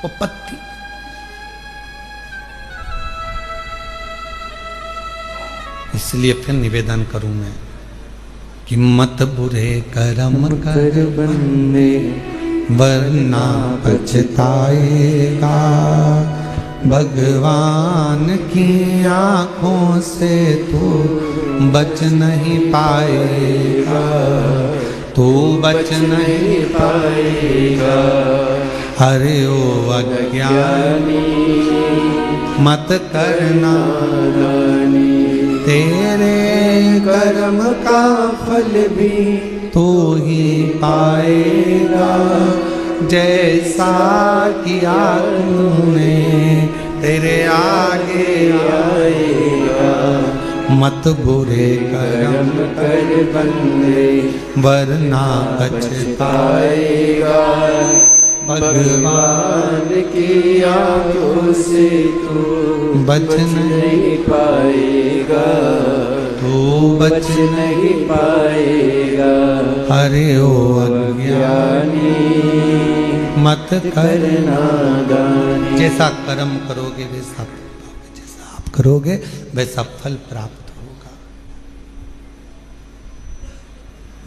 वो पत्ती। इसलिए फिर निवेदन करूं मैं कि मत बुरे कर्म कर बंदे वरना पछताएगा। भगवान की आंखों से तू बच नहीं पाएगा, तू बच नहीं पाएगा। अरे ओ अज्ञानी मत करना दानी, तेरे कर्म का फल भी तू ही पाएगा। जैसा किया तूने तेरे आगे आएगा। मत बुरे कर्म कर बंदे वरना पछताएगा। भगवान की आंखों से तू बच नहीं पाएगा, तू बच नहीं पाएगा। अरे ओ अज्ञानी मत करना दानी। जैसा कर्म करोगे वैसा पाओगे, जैसा आप करोगे वैसा फल प्राप्त होगा।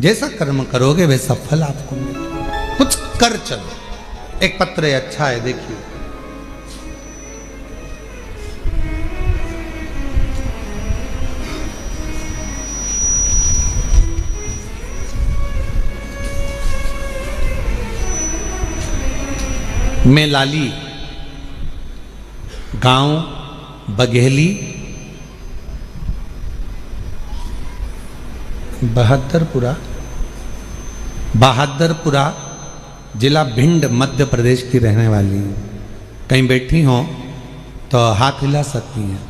जैसा कर्म करोगे वैसा फल आपको मिलेगा। कुछ कर चलो। एक पत्र अच्छा है, देखिए। मेलाली गांव बघेली बहादुरपुरा जिला भिंड मध्य प्रदेश की रहने वाली हूँ। कहीं बैठी हो तो हाथ हिला सकती हैं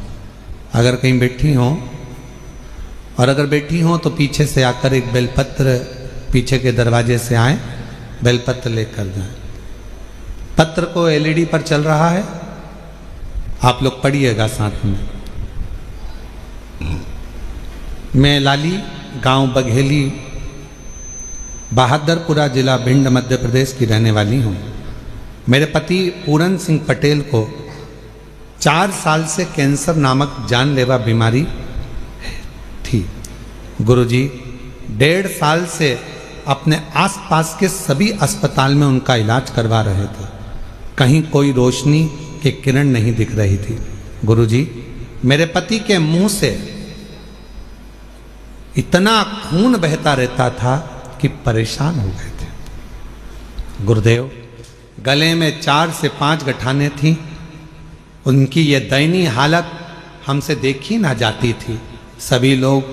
अगर कहीं बैठी हो, और अगर बैठी हो तो पीछे से आकर एक बेलपत्र पीछे के दरवाजे से आए, बेलपत्र लेकर जाएं। पत्र को एलईडी पर चल रहा है, आप लोग पढ़िएगा साथ में। मैं लाली गांव बघेली बहादुरपुरा जिला भिंड मध्य प्रदेश की रहने वाली हूँ। मेरे पति पूरन सिंह पटेल को 4 साल से कैंसर नामक जानलेवा बीमारी थी। गुरुजी 1.5 साल से अपने आसपास के सभी अस्पताल में उनका इलाज करवा रहे थे। कहीं कोई रोशनी की किरण नहीं दिख रही थी। गुरुजी, मेरे पति के मुंह से इतना खून बहता रहता था कि परेशान हो गए थे। गुरुदेव, गले में 4 से 5 गठानें थीं। उनकी ये दयनीय हालत हमसे देखी ना जाती थी। सभी लोग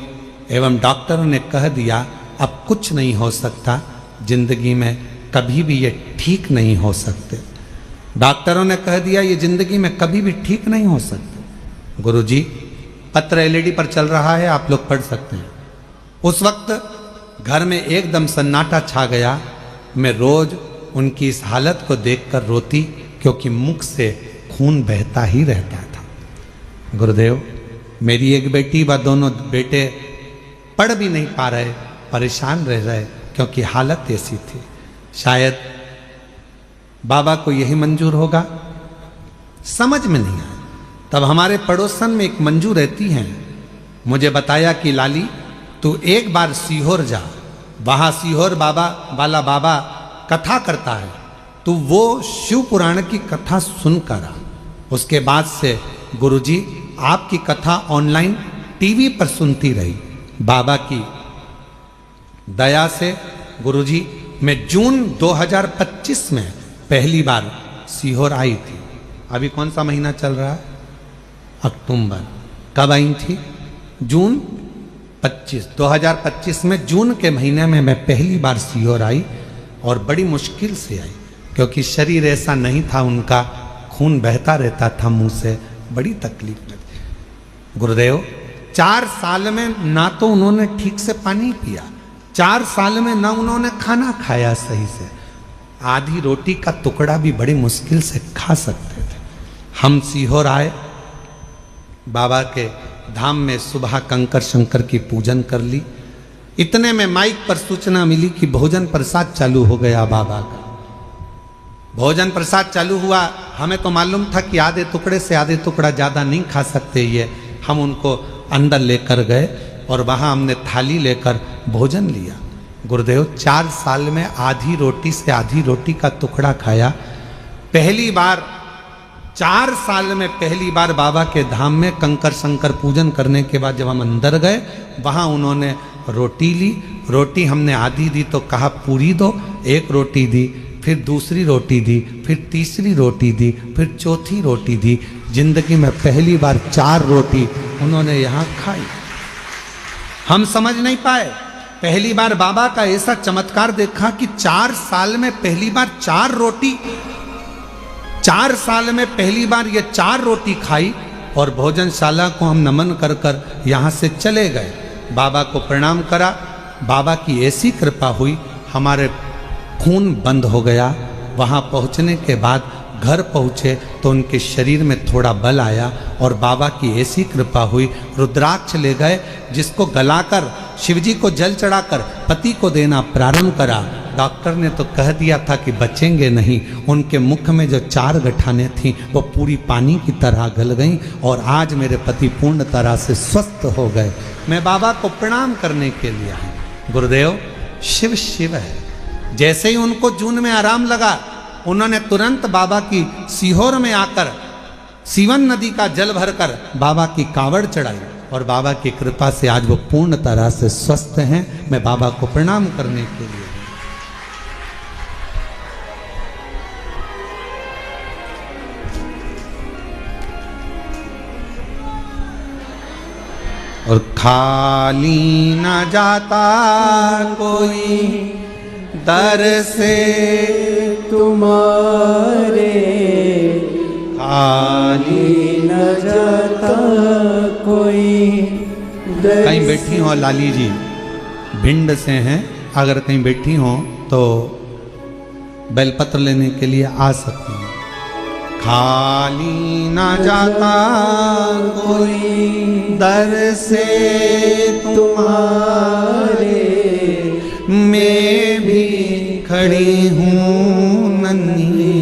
एवं डॉक्टरों ने कह दिया अब कुछ नहीं हो सकता, जिंदगी में कभी भी ये ठीक नहीं हो सकते। डॉक्टरों ने कह दिया ये जिंदगी में कभी भी ठीक नहीं हो सकते। गुरुजी, पत्र एलईडी पर चल रहा है, आप लोग पढ़ सकते हैं। उस वक्त घर में एकदम सन्नाटा छा गया। मैं रोज उनकी इस हालत को देखकर रोती, क्योंकि मुख से खून बहता ही रहता था। गुरुदेव, मेरी एक बेटी व दोनों बेटे पढ़ भी नहीं पा रहे, परेशान रह रहे, क्योंकि हालत ऐसी थी। शायद बाबा को यही मंजूर होगा, समझ में नहीं आया। तब हमारे पड़ोसन में एक मंजू रहती हैं, मुझे बताया कि लाली तू एक बार सीहोर जा, वहां सीहोर बाबा वाला बाबा कथा करता है, तू वो शिव पुराण की कथा सुनकर आ। उसके बाद से गुरुजी आपकी कथा ऑनलाइन टीवी पर सुनती रही। बाबा की दया से गुरुजी मैं जून 2025 में पहली बार सीहोर आई थी। अभी कौन सा महीना चल रहा है? अक्टूबर। कब आई थी? जून 2025 में जून के महीने में मैं पहली बार सीहोर आई, और बड़ी मुश्किल से आई, क्योंकि शरीर ऐसा नहीं था, उनका खून बहता रहता था मुंह से, बड़ी तकलीफ में थी। गुरुदेव, 4 साल में ना तो उन्होंने ठीक से पानी पिया, 4 साल में ना उन्होंने खाना खाया सही से, आधी रोटी का टुकड़ा भी बड़ी मुश्किल से खा सकते थे। हम सीहोर आए, बाबा के धाम में सुबह कंकर शंकर की पूजन कर ली। इतने में माइक पर सूचना मिली कि भोजन प्रसाद चालू हो गया बाबा का। भोजन प्रसाद चालू हुआ, हमें तो मालूम था कि आधे टुकड़े से आधे टुकड़ा ज़्यादा नहीं खा सकते ये। हम उनको अंदर लेकर गए और वहाँ हमने थाली लेकर भोजन लिया। गुरुदेव, 4 साल में आधी रोटी से आधी रोटी का टुकड़ा खाया। पहली बार 4 साल में पहली बार बाबा के धाम में कंकर शंकर पूजन करने के बाद जब हम अंदर गए, वहाँ उन्होंने रोटी ली। रोटी हमने आधी दी तो कहा पूरी दो, एक रोटी दी, फिर दूसरी रोटी दी, फिर तीसरी रोटी दी, फिर चौथी रोटी दी। जिंदगी में पहली बार 4 रोटी उन्होंने यहाँ खाई। हम समझ नहीं पाए। पहली बार बाबा का ऐसा चमत्कार देखा कि 4 साल में पहली बार 4 रोटी, 4 साल में पहली बार ये 4 रोटी खाई। और भोजनशाला को हम नमन कर कर यहाँ से चले गए। बाबा को प्रणाम करा। बाबा की ऐसी कृपा हुई, हमारे खून बंद हो गया। वहाँ पहुँचने के बाद घर पहुँचे तो उनके शरीर में थोड़ा बल आया, और बाबा की ऐसी कृपा हुई, रुद्राक्ष ले गए, जिसको गलाकर शिवजी को जल चढ़ाकर पति को देना प्रारंभ करा। डॉक्टर ने तो कह दिया था कि बचेंगे नहीं। उनके मुख में जो 4 गठानें थीं वो पूरी पानी की तरह गल गईं, और आज मेरे पति पूर्ण तरह से स्वस्थ हो गए। मैं बाबा को प्रणाम करने के लिए आया। गुरुदेव, शिव शिव है। जैसे ही उनको जून में आराम लगा, उन्होंने तुरंत बाबा की सीहोर में आकर सीवन नदी का जल भरकर बाबा की कावड़ चढ़ाई, और बाबा की कृपा से आज वो पूर्ण तरह से स्वस्थ हैं। मैं बाबा को प्रणाम करने के लिए। और खाली न जाता कोई दर से तुम्हारे, खाली न जाता कोई दर। कहीं बैठी हो लाली जी, भिंड से हैं, अगर कहीं बैठी हो तो बेलपत्र लेने के लिए आ सकती हैं। खाली ना जाता कोई दर से तुम्हारे, मैं भी खड़ी हूँ नन्ही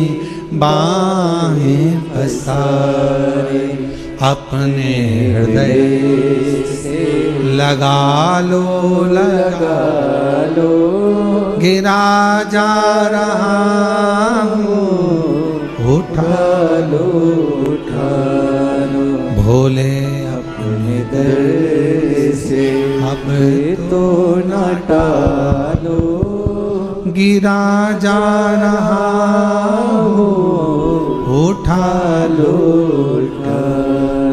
बाहें पसारे, अपने हृदय से लगा लो, लगा लो, गिरा जा रहा हूँ, उठा लो, उठा लो, भोले अपने दर से अब तो न टालो, गिरा जा रहा हो, उठा लो।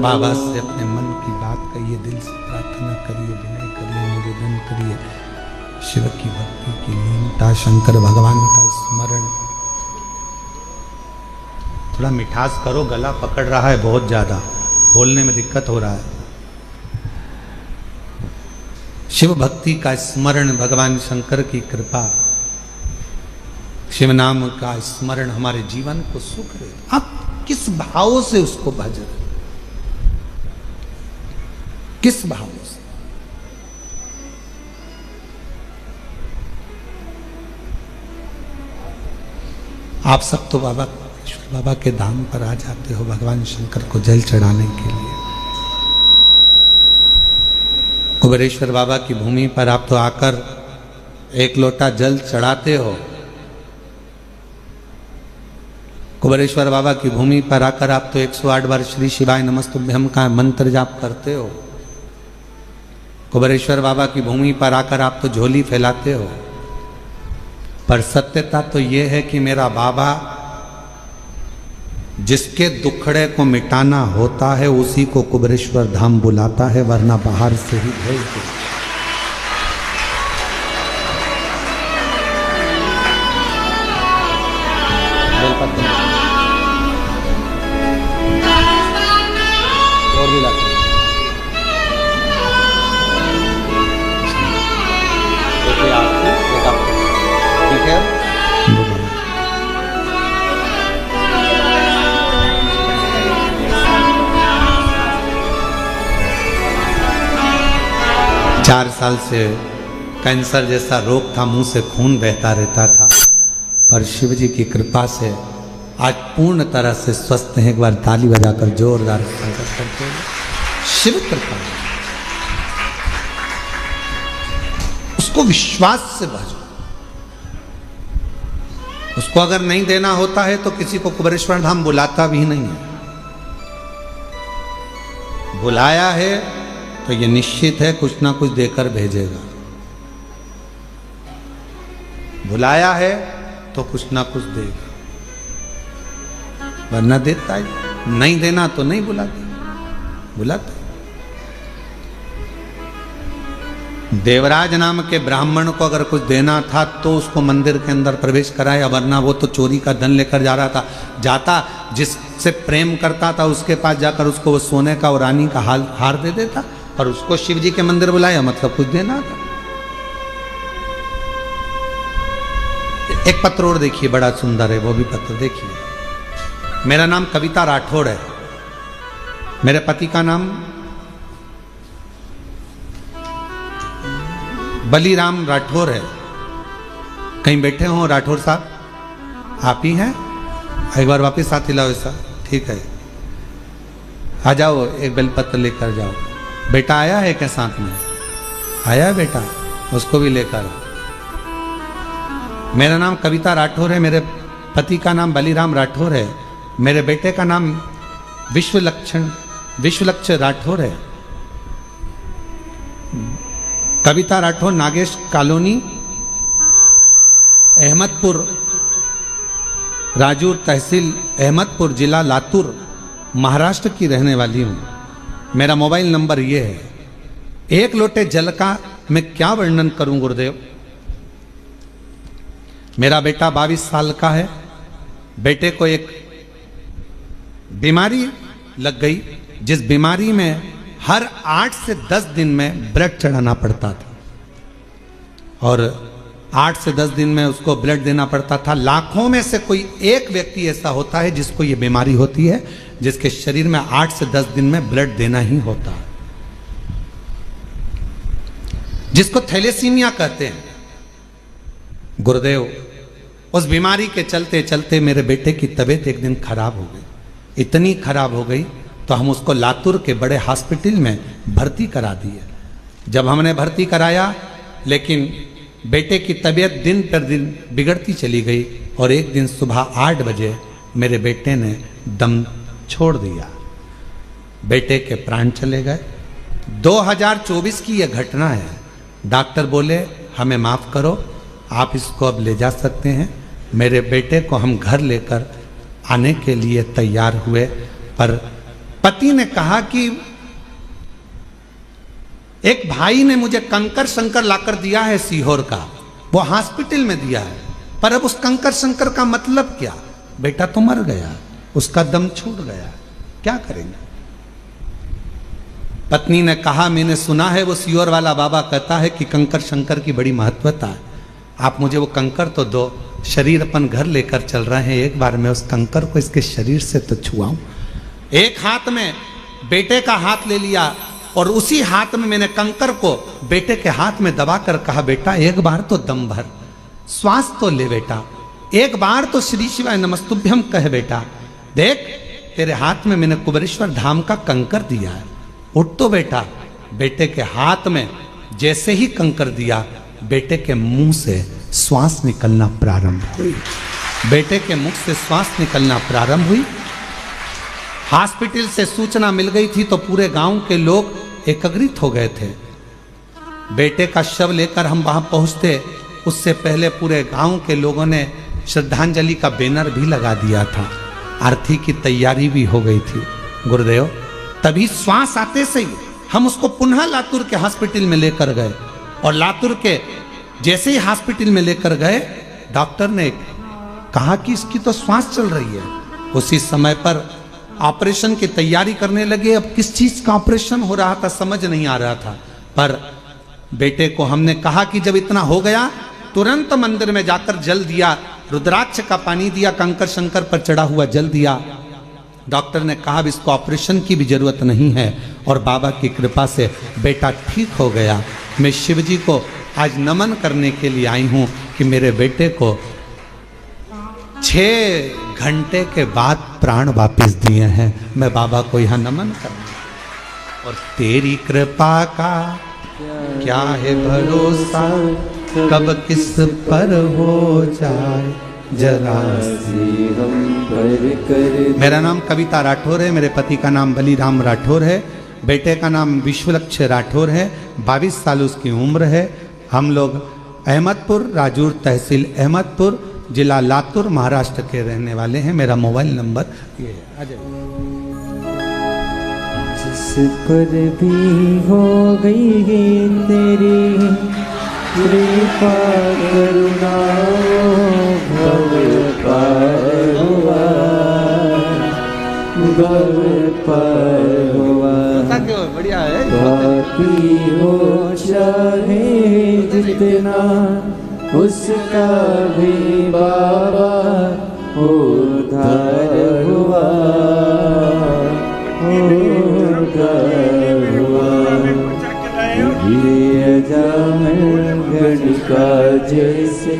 बाबा से अपने मन की बात कहिए, दिल से प्रार्थना करिए, विनय करिए, निवेदन करिए। शिव की भक्ति की लीनता, शंकर भगवान का स्मरण। थोड़ा मिठास करो, गला पकड़ रहा है बहुत ज्यादा, बोलने में दिक्कत हो रहा है। शिव भक्ति का स्मरण, भगवान शंकर की कृपा, शिव नाम का स्मरण हमारे जीवन को सुख दे। आप किस भाव से उसको भज रहे, किस भाव से? आप सब तो बाबा के धाम पर आ जाते हो भगवान शंकर को जल चढ़ाने के लिए। कुबेरेश्वर बाबा की भूमि पर आप तो आकर एक लोटा जल चढ़ाते हो। कुबेरेश्वर बाबा की भूमि पर आकर आप तो 108 बार श्री शिवाय नमस्तुभ्यम का मंत्र जाप करते हो। कुबेरेश्वर बाबा की भूमि पर आकर आप तो झोली फैलाते हो। पर सत्यता तो ये है कि मेरा बाबा जिसके दुखड़े को मिटाना होता है उसी को कुबेरेश्वर धाम बुलाता है, वरना बाहर से ही भेज दे। और भी लाते ठीक है। 4 साल से कैंसर जैसा रोग था, मुंह से खून बहता रहता था, पर शिव जी की कृपा से आज पूर्ण तरह से स्वस्थ हैं। एक बार ताली बजाकर जोरदार स्वागत करते हैं। शिव कृपा, उसको विश्वास से भजो। उसको अगर नहीं देना होता है तो किसी को कुबेरेश्वर धाम बुलाता भी नहीं है। बुलाया है तो ये निश्चित है कुछ ना कुछ देकर भेजेगा। बुलाया है तो कुछ ना कुछ देगा, वरना देता है। नहीं देना तो नहीं बुलाता। देवराज नाम के ब्राह्मण को अगर कुछ देना था तो उसको मंदिर के अंदर प्रवेश कराया, वरना वो तो चोरी का धन लेकर जा रहा था। जाता जिससे प्रेम करता था उसके पास जाकर उसको वो सोने का और रानी का हार दे देता, पर उसको शिव जी के मंदिर बुलाया मतलब कुछ देना था। एक पत्र और देखिए, बड़ा सुंदर है वो भी पत्र देखिए। मेरा नाम कविता राठौड़ है, मेरे पति का नाम बलीराम राठौर है। कहीं बैठे हो राठौर साहब? आप ही हैं? एक बार वापस साथ लाओ ऐसा, ठीक है। आ जाओ, एक बेलपत्र लेकर जाओ। बेटा आया है क्या साथ में? आया है बेटा, उसको भी लेकर। मेरा नाम कविता राठौर है, मेरे पति का नाम बलीराम राठौर है, मेरे बेटे का नाम विश्वलक्ष्य राठौर है। कविता राठौर, नागेश कॉलोनी, अहमदपुर, राजूर तहसील, अहमदपुर जिला लातूर, महाराष्ट्र की रहने वाली हूं। मेरा मोबाइल नंबर ये है। एक लोटे जल का मैं क्या वर्णन करूं गुरुदेव। मेरा बेटा 22 साल का है। बेटे को एक बीमारी लग गई, जिस बीमारी में हर 8 से 10 दिन में ब्लड चढ़ाना पड़ता था, और 8 से 10 दिन में उसको ब्लड देना पड़ता था। लाखों में से कोई एक व्यक्ति ऐसा होता है जिसको ये बीमारी होती है, जिसके शरीर में 8 से 10 दिन में ब्लड देना ही होता है, जिसको थैलेसीमिया कहते हैं। गुरुदेव, उस बीमारी के चलते चलते मेरे बेटे की तबीयत एक दिन खराब हो गई। इतनी खराब हो गई तो हम उसको लातूर के बड़े हॉस्पिटल में भर्ती करा दिए। जब हमने भर्ती कराया, लेकिन बेटे की तबीयत दिन पर दिन बिगड़ती चली गई, और एक दिन सुबह 8 बजे मेरे बेटे ने दम छोड़ दिया। बेटे के प्राण चले गए। 2024 की यह घटना है। डॉक्टर बोले हमें माफ करो, आप इसको अब ले जा सकते हैं। मेरे बेटे को हम घर लेकर आने के लिए तैयार हुए, पर पति ने कहा कि एक भाई ने मुझे कंकर शंकर लाकर दिया है सीहोर का, वो हॉस्पिटल में दिया है, पर अब उस कंकर शंकर का मतलब क्या? बेटा तो मर गया, उसका दम छूट गया, क्या करेंगे? पत्नी ने कहा मैंने सुना है वो सीहोर वाला बाबा कहता है कि कंकर शंकर की बड़ी महत्वता है, आप मुझे वो कंकर तो दो, शरीर अपन घर लेकर चल रहे हैं, एक बार मैं उस कंकर को इसके शरीर से तो छुआऊं। एक हाथ में बेटे का हाथ ले लिया और उसी हाथ में मैंने कंकर को बेटे के हाथ में दबाकर कहा बेटा एक बार तो दम भर, श्वास तो ले बेटा, एक बार तो श्री शिवाय नमस्तुभ्यम कह बेटा, देख तेरे हाथ में मैंने कुबेरेश्वर धाम का कंकर दिया है, उठ तो बेटा। बेटे के हाथ में जैसे ही कंकर दिया, बेटे के मुंह से श्वास निकलना प्रारंभ हुई, बेटे के मुख से श्वास निकलना प्रारंभ हुई। हॉस्पिटल से सूचना मिल गई थी तो पूरे गांव के लोग एकत्रित हो गए थे। बेटे का शव लेकर हम वहां पहुंचते उससे पहले पूरे गांव के लोगों ने श्रद्धांजलि का बैनर भी लगा दिया था, आरती की तैयारी भी हो गई थी। गुरुदेव तभी श्वास आते से ही हम उसको पुनः लातूर के हॉस्पिटल में लेकर गए और लातूर के जैसे ही हॉस्पिटल में लेकर गए डॉक्टर ने कहा कि इसकी तो श्वास चल रही है। उसी समय पर ऑपरेशन की तैयारी करने लगे। अब किस चीज का ऑपरेशन हो रहा था समझ नहीं आ रहा था, पर बेटे को हमने कहा कि जब इतना हो गया तुरंत मंदिर में जाकर जल दिया, रुद्राक्ष का पानी दिया, कंकर शंकर पर चढ़ा हुआ जल दिया। डॉक्टर ने कहा अब इसको ऑपरेशन की भी जरूरत नहीं है और बाबा की कृपा से बेटा ठीक हो गया। मैं शिव जी को आज नमन करने के लिए आई हूं कि मेरे बेटे को 6 घंटे के बाद प्राण वापस दिए हैं। मैं बाबा को यहाँ नमन कर और तेरी कृपा का क्या है भरोसा, कब किस पर हो जाए जरा सी हम पर कर। मेरा नाम कविता राठौर है, मेरे पति का नाम बलीराम राठौर है, बेटे का नाम विश्वलक्ष राठौर है, 22 साल उसकी उम्र है। हम लोग अहमदपुर राजूर तहसील अहमदपुर जिला लातूर महाराष्ट्र के रहने वाले हैं। मेरा मोबाइल नंबर ये है। जिस पर भी हो गई है तेरी कृपा करुणा, भव पार हुआ, भव पार हुआ। बढ़िया है। बाकी हो चाहे जितना उसका भी बाबा उद्धार हुआ, उद्धार हुआ। ये अजामिल गणिका जैसे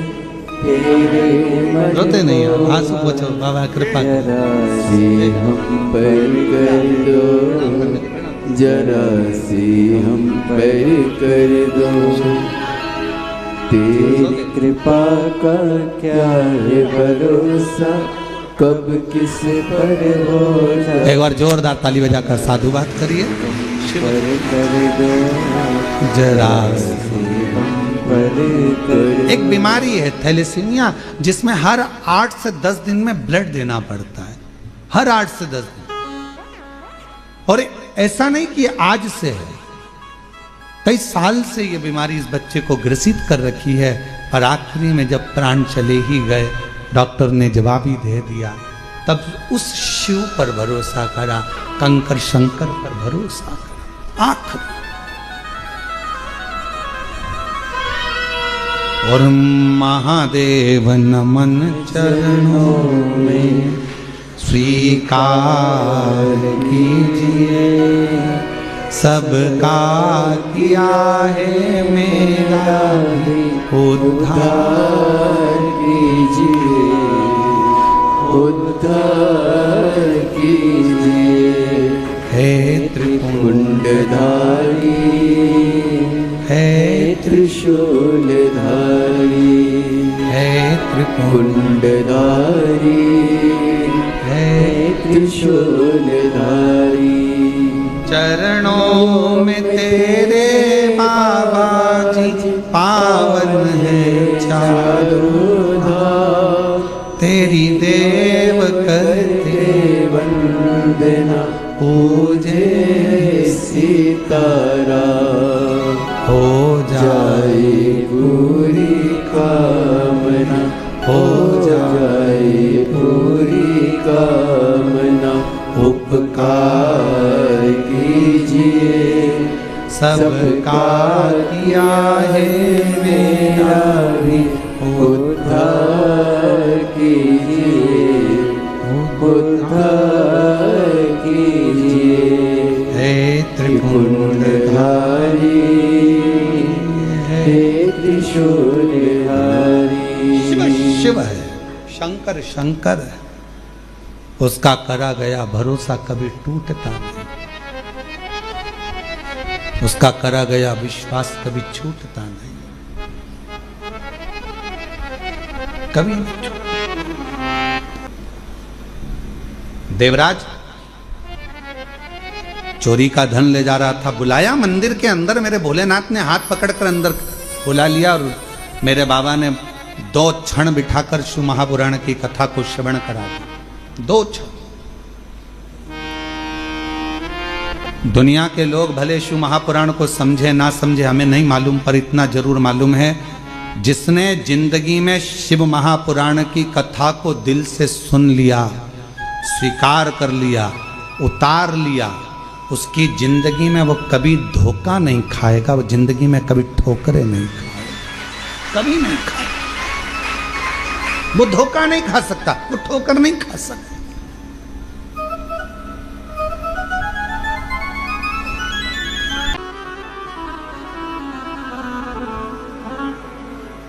तेरे मन रोते नहीं हो, आंसू पोंछो, बाबा कृपा करो। से हम पर कर दो, जरा सी हम पर कर दो। तेरी कृपा का क्या है भरोसा, कब किस पर हो जाए। एक बार जोरदार ताली बजाकर साधुवाद करिए। पर कर दो जरा पर कर। एक बीमारी है थैलेसीमिया जिसमें हर 8 से 10 दिन में ब्लड देना पड़ता है, हर 8 से 10 दिन। और ऐसा नहीं कि आज से है, कई साल से ये बीमारी इस बच्चे को ग्रसित कर रखी है। और आखिरी में जब प्राण चले ही गए, डॉक्टर ने जवाब ही दे दिया, तब उस शिव पर भरोसा करा, कंकर शंकर पर भरोसा करा। आखिर और महादेव नमन चरणों में स्वीकार कीजिए, सबका किया है मेरा उद्धार कीजिए, उद्धार कीजिए। है त्रिपुंडधारी, है त्रिशूलधारी, है कुंडधारी, है त्रिशूलधारी। चरणों में तेरे बाबा जी पावन है चारों धाम, तेरी देव करते वंदना पूजे सीताराम। हो जाए पूरी कामना, हो जाए पूरी कामना। उपकार कीजिए सबका किया है मेरा भी उद्धार कीजिए, उद्धार कीजिए। हे त्रिपुंडधारी, हे त्रिशूलधारी। शिव शिव है, शंकर शंकर है। उसका करा गया भरोसा कभी टूटता नहीं, उसका करा गया विश्वास कभी छूटता नहीं, कभी नहीं छूटता। देवराज चोरी का धन ले जा रहा था, बुलाया मंदिर के अंदर। मेरे भोलेनाथ ने हाथ पकड़कर अंदर बुला लिया और मेरे बाबा ने 2 क्षण बिठाकर शिव महापुराण की कथा को श्रवण करा दिया। 2 क्षण। दुनिया के लोग भले शिव महापुराण को समझे ना समझे हमें नहीं मालूम, पर इतना जरूर मालूम है, जिसने जिंदगी में शिव महापुराण की कथा को दिल से सुन लिया, स्वीकार कर लिया, उतार लिया, उसकी जिंदगी में वो कभी धोखा नहीं खाएगा, वो जिंदगी में कभी ठोकरे नहीं खाएगा, कभी नहीं खाएगा। वो धोखा नहीं खा सकता, वो ठोकर नहीं खा सकता।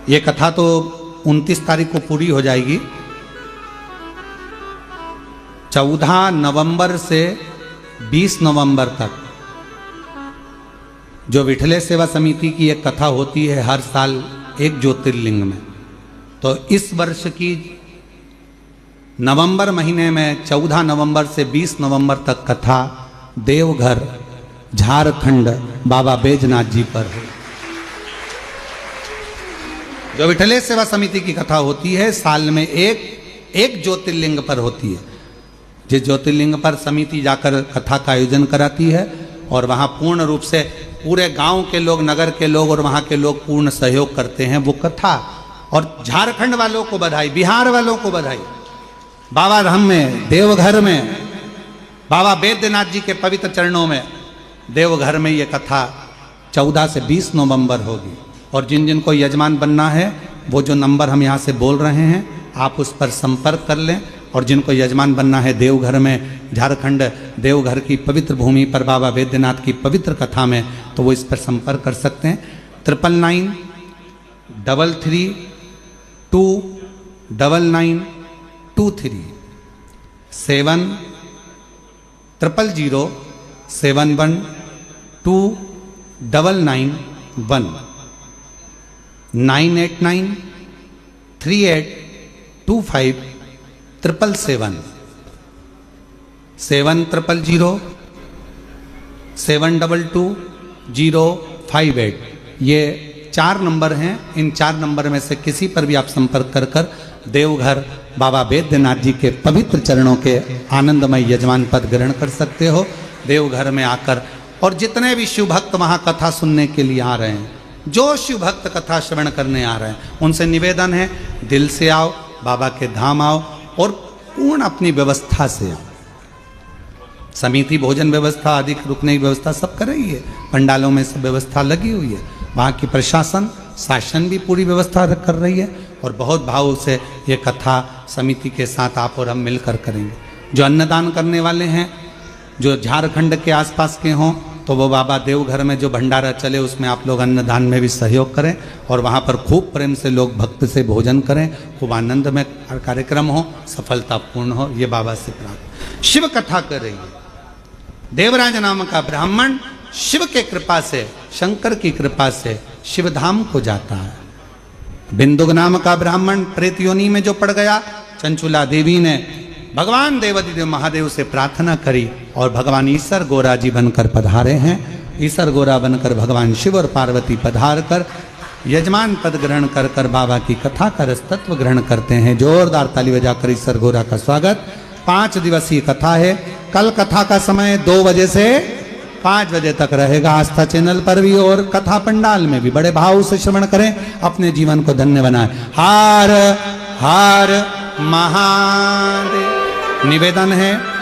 ये कथा तो 29 तारीख को पूरी हो जाएगी। 14 नवंबर से 20 नवंबर तक जो विठले सेवा समिति की एक कथा होती है हर साल एक ज्योतिर्लिंग में, तो इस वर्ष की नवंबर महीने में 14 नवंबर से 20 नवंबर तक कथा देवघर झारखंड बाबा बैजनाथ जी पर है। जो विठले सेवा समिति की कथा होती है साल में एक ज्योतिर्लिंग पर होती है, जिस ज्योतिर्लिंग पर समिति जाकर कथा का आयोजन कराती है और वहाँ पूर्ण रूप से पूरे गांव के लोग, नगर के लोग और वहाँ के लोग पूर्ण सहयोग करते हैं वो कथा। और झारखंड वालों को बधाई, बिहार वालों को बधाई। बाबा धाम में, देवघर में, बाबा बैद्यनाथ जी के पवित्र चरणों में, देवघर में ये कथा 14 से 20 नवंबर होगी। और जिन जिन को यजमान बनना है वो जो नंबर हम यहाँ से बोल रहे हैं आप उस पर संपर्क कर लें। और जिनको यजमान बनना है देवघर में, झारखंड देवघर की पवित्र भूमि पर बाबा बैद्यनाथ की पवित्र कथा में, तो वो इस पर संपर्क कर सकते हैं। 9993329923 70007129991 989382577 7007222058 ये 4 नंबर हैं। इन 4 नंबर में से किसी पर भी आप संपर्क कर कर देवघर बाबा बैद्यनाथ जी के पवित्र चरणों के आनंदमय यजमान पद ग्रहण कर सकते हो देवघर में आकर। और जितने भी शिव भक्त वहाँ कथा सुनने के लिए आ रहे हैं, जो शिव भक्त कथा श्रवण करने आ रहे हैं, उनसे निवेदन है दिल से आओ, बाबा के धाम आओ और पूर्ण अपनी व्यवस्था से आओ। समिति भोजन व्यवस्था, अधिक रुकने की व्यवस्था सब कर रही है, पंडालों में सब व्यवस्था लगी हुई है, वहाँ की प्रशासन शासन भी पूरी व्यवस्था कर रही है। और बहुत भाव से ये कथा समिति के साथ आप और हम मिलकर करेंगे। जो अन्नदान करने वाले हैं, जो झारखंड के आसपास के हों, तो वो बाबा देवघर में जो भंडारा चले उसमें आप लोग अन्नदान में भी सहयोग करें और वहाँ पर खूब प्रेम से लोग भक्त से भोजन करें, खूब आनंद में कार्यक्रम हो, सफलतापूर्ण हो, ये बाबा से प्रार्थना। शिव कथा कर रही है। देवराज नाम का ब्राह्मण शिव के कृपा से, शंकर की कृपा से शिवधाम को जाता है। बिंदुक नाम का ब्राह्मण प्रेत योनि में जो पड़ गया, चंचुला देवी ने भगवान देवादिदेव महादेव से प्रार्थना करी और भगवान ईसर गोरा जी बनकर पधारे हैं। ईसर गोरा बनकर भगवान शिव और पार्वती पधार कर यजमान पद ग्रहण कर कर बाबा की कथा का रस तत्व ग्रहण करते हैं। जोरदार ताली बजाकर ईश्वर गोरा का स्वागत। 5 दिवसीय कथा है। कल कथा का समय 2 बजे से 5 बजे तक रहेगा, आस्था चैनल पर भी और कथा पंडाल में भी। बड़े भाव से श्रवण करें, अपने जीवन को धन्य बनाएं। हर हर महादेव। निवेदन है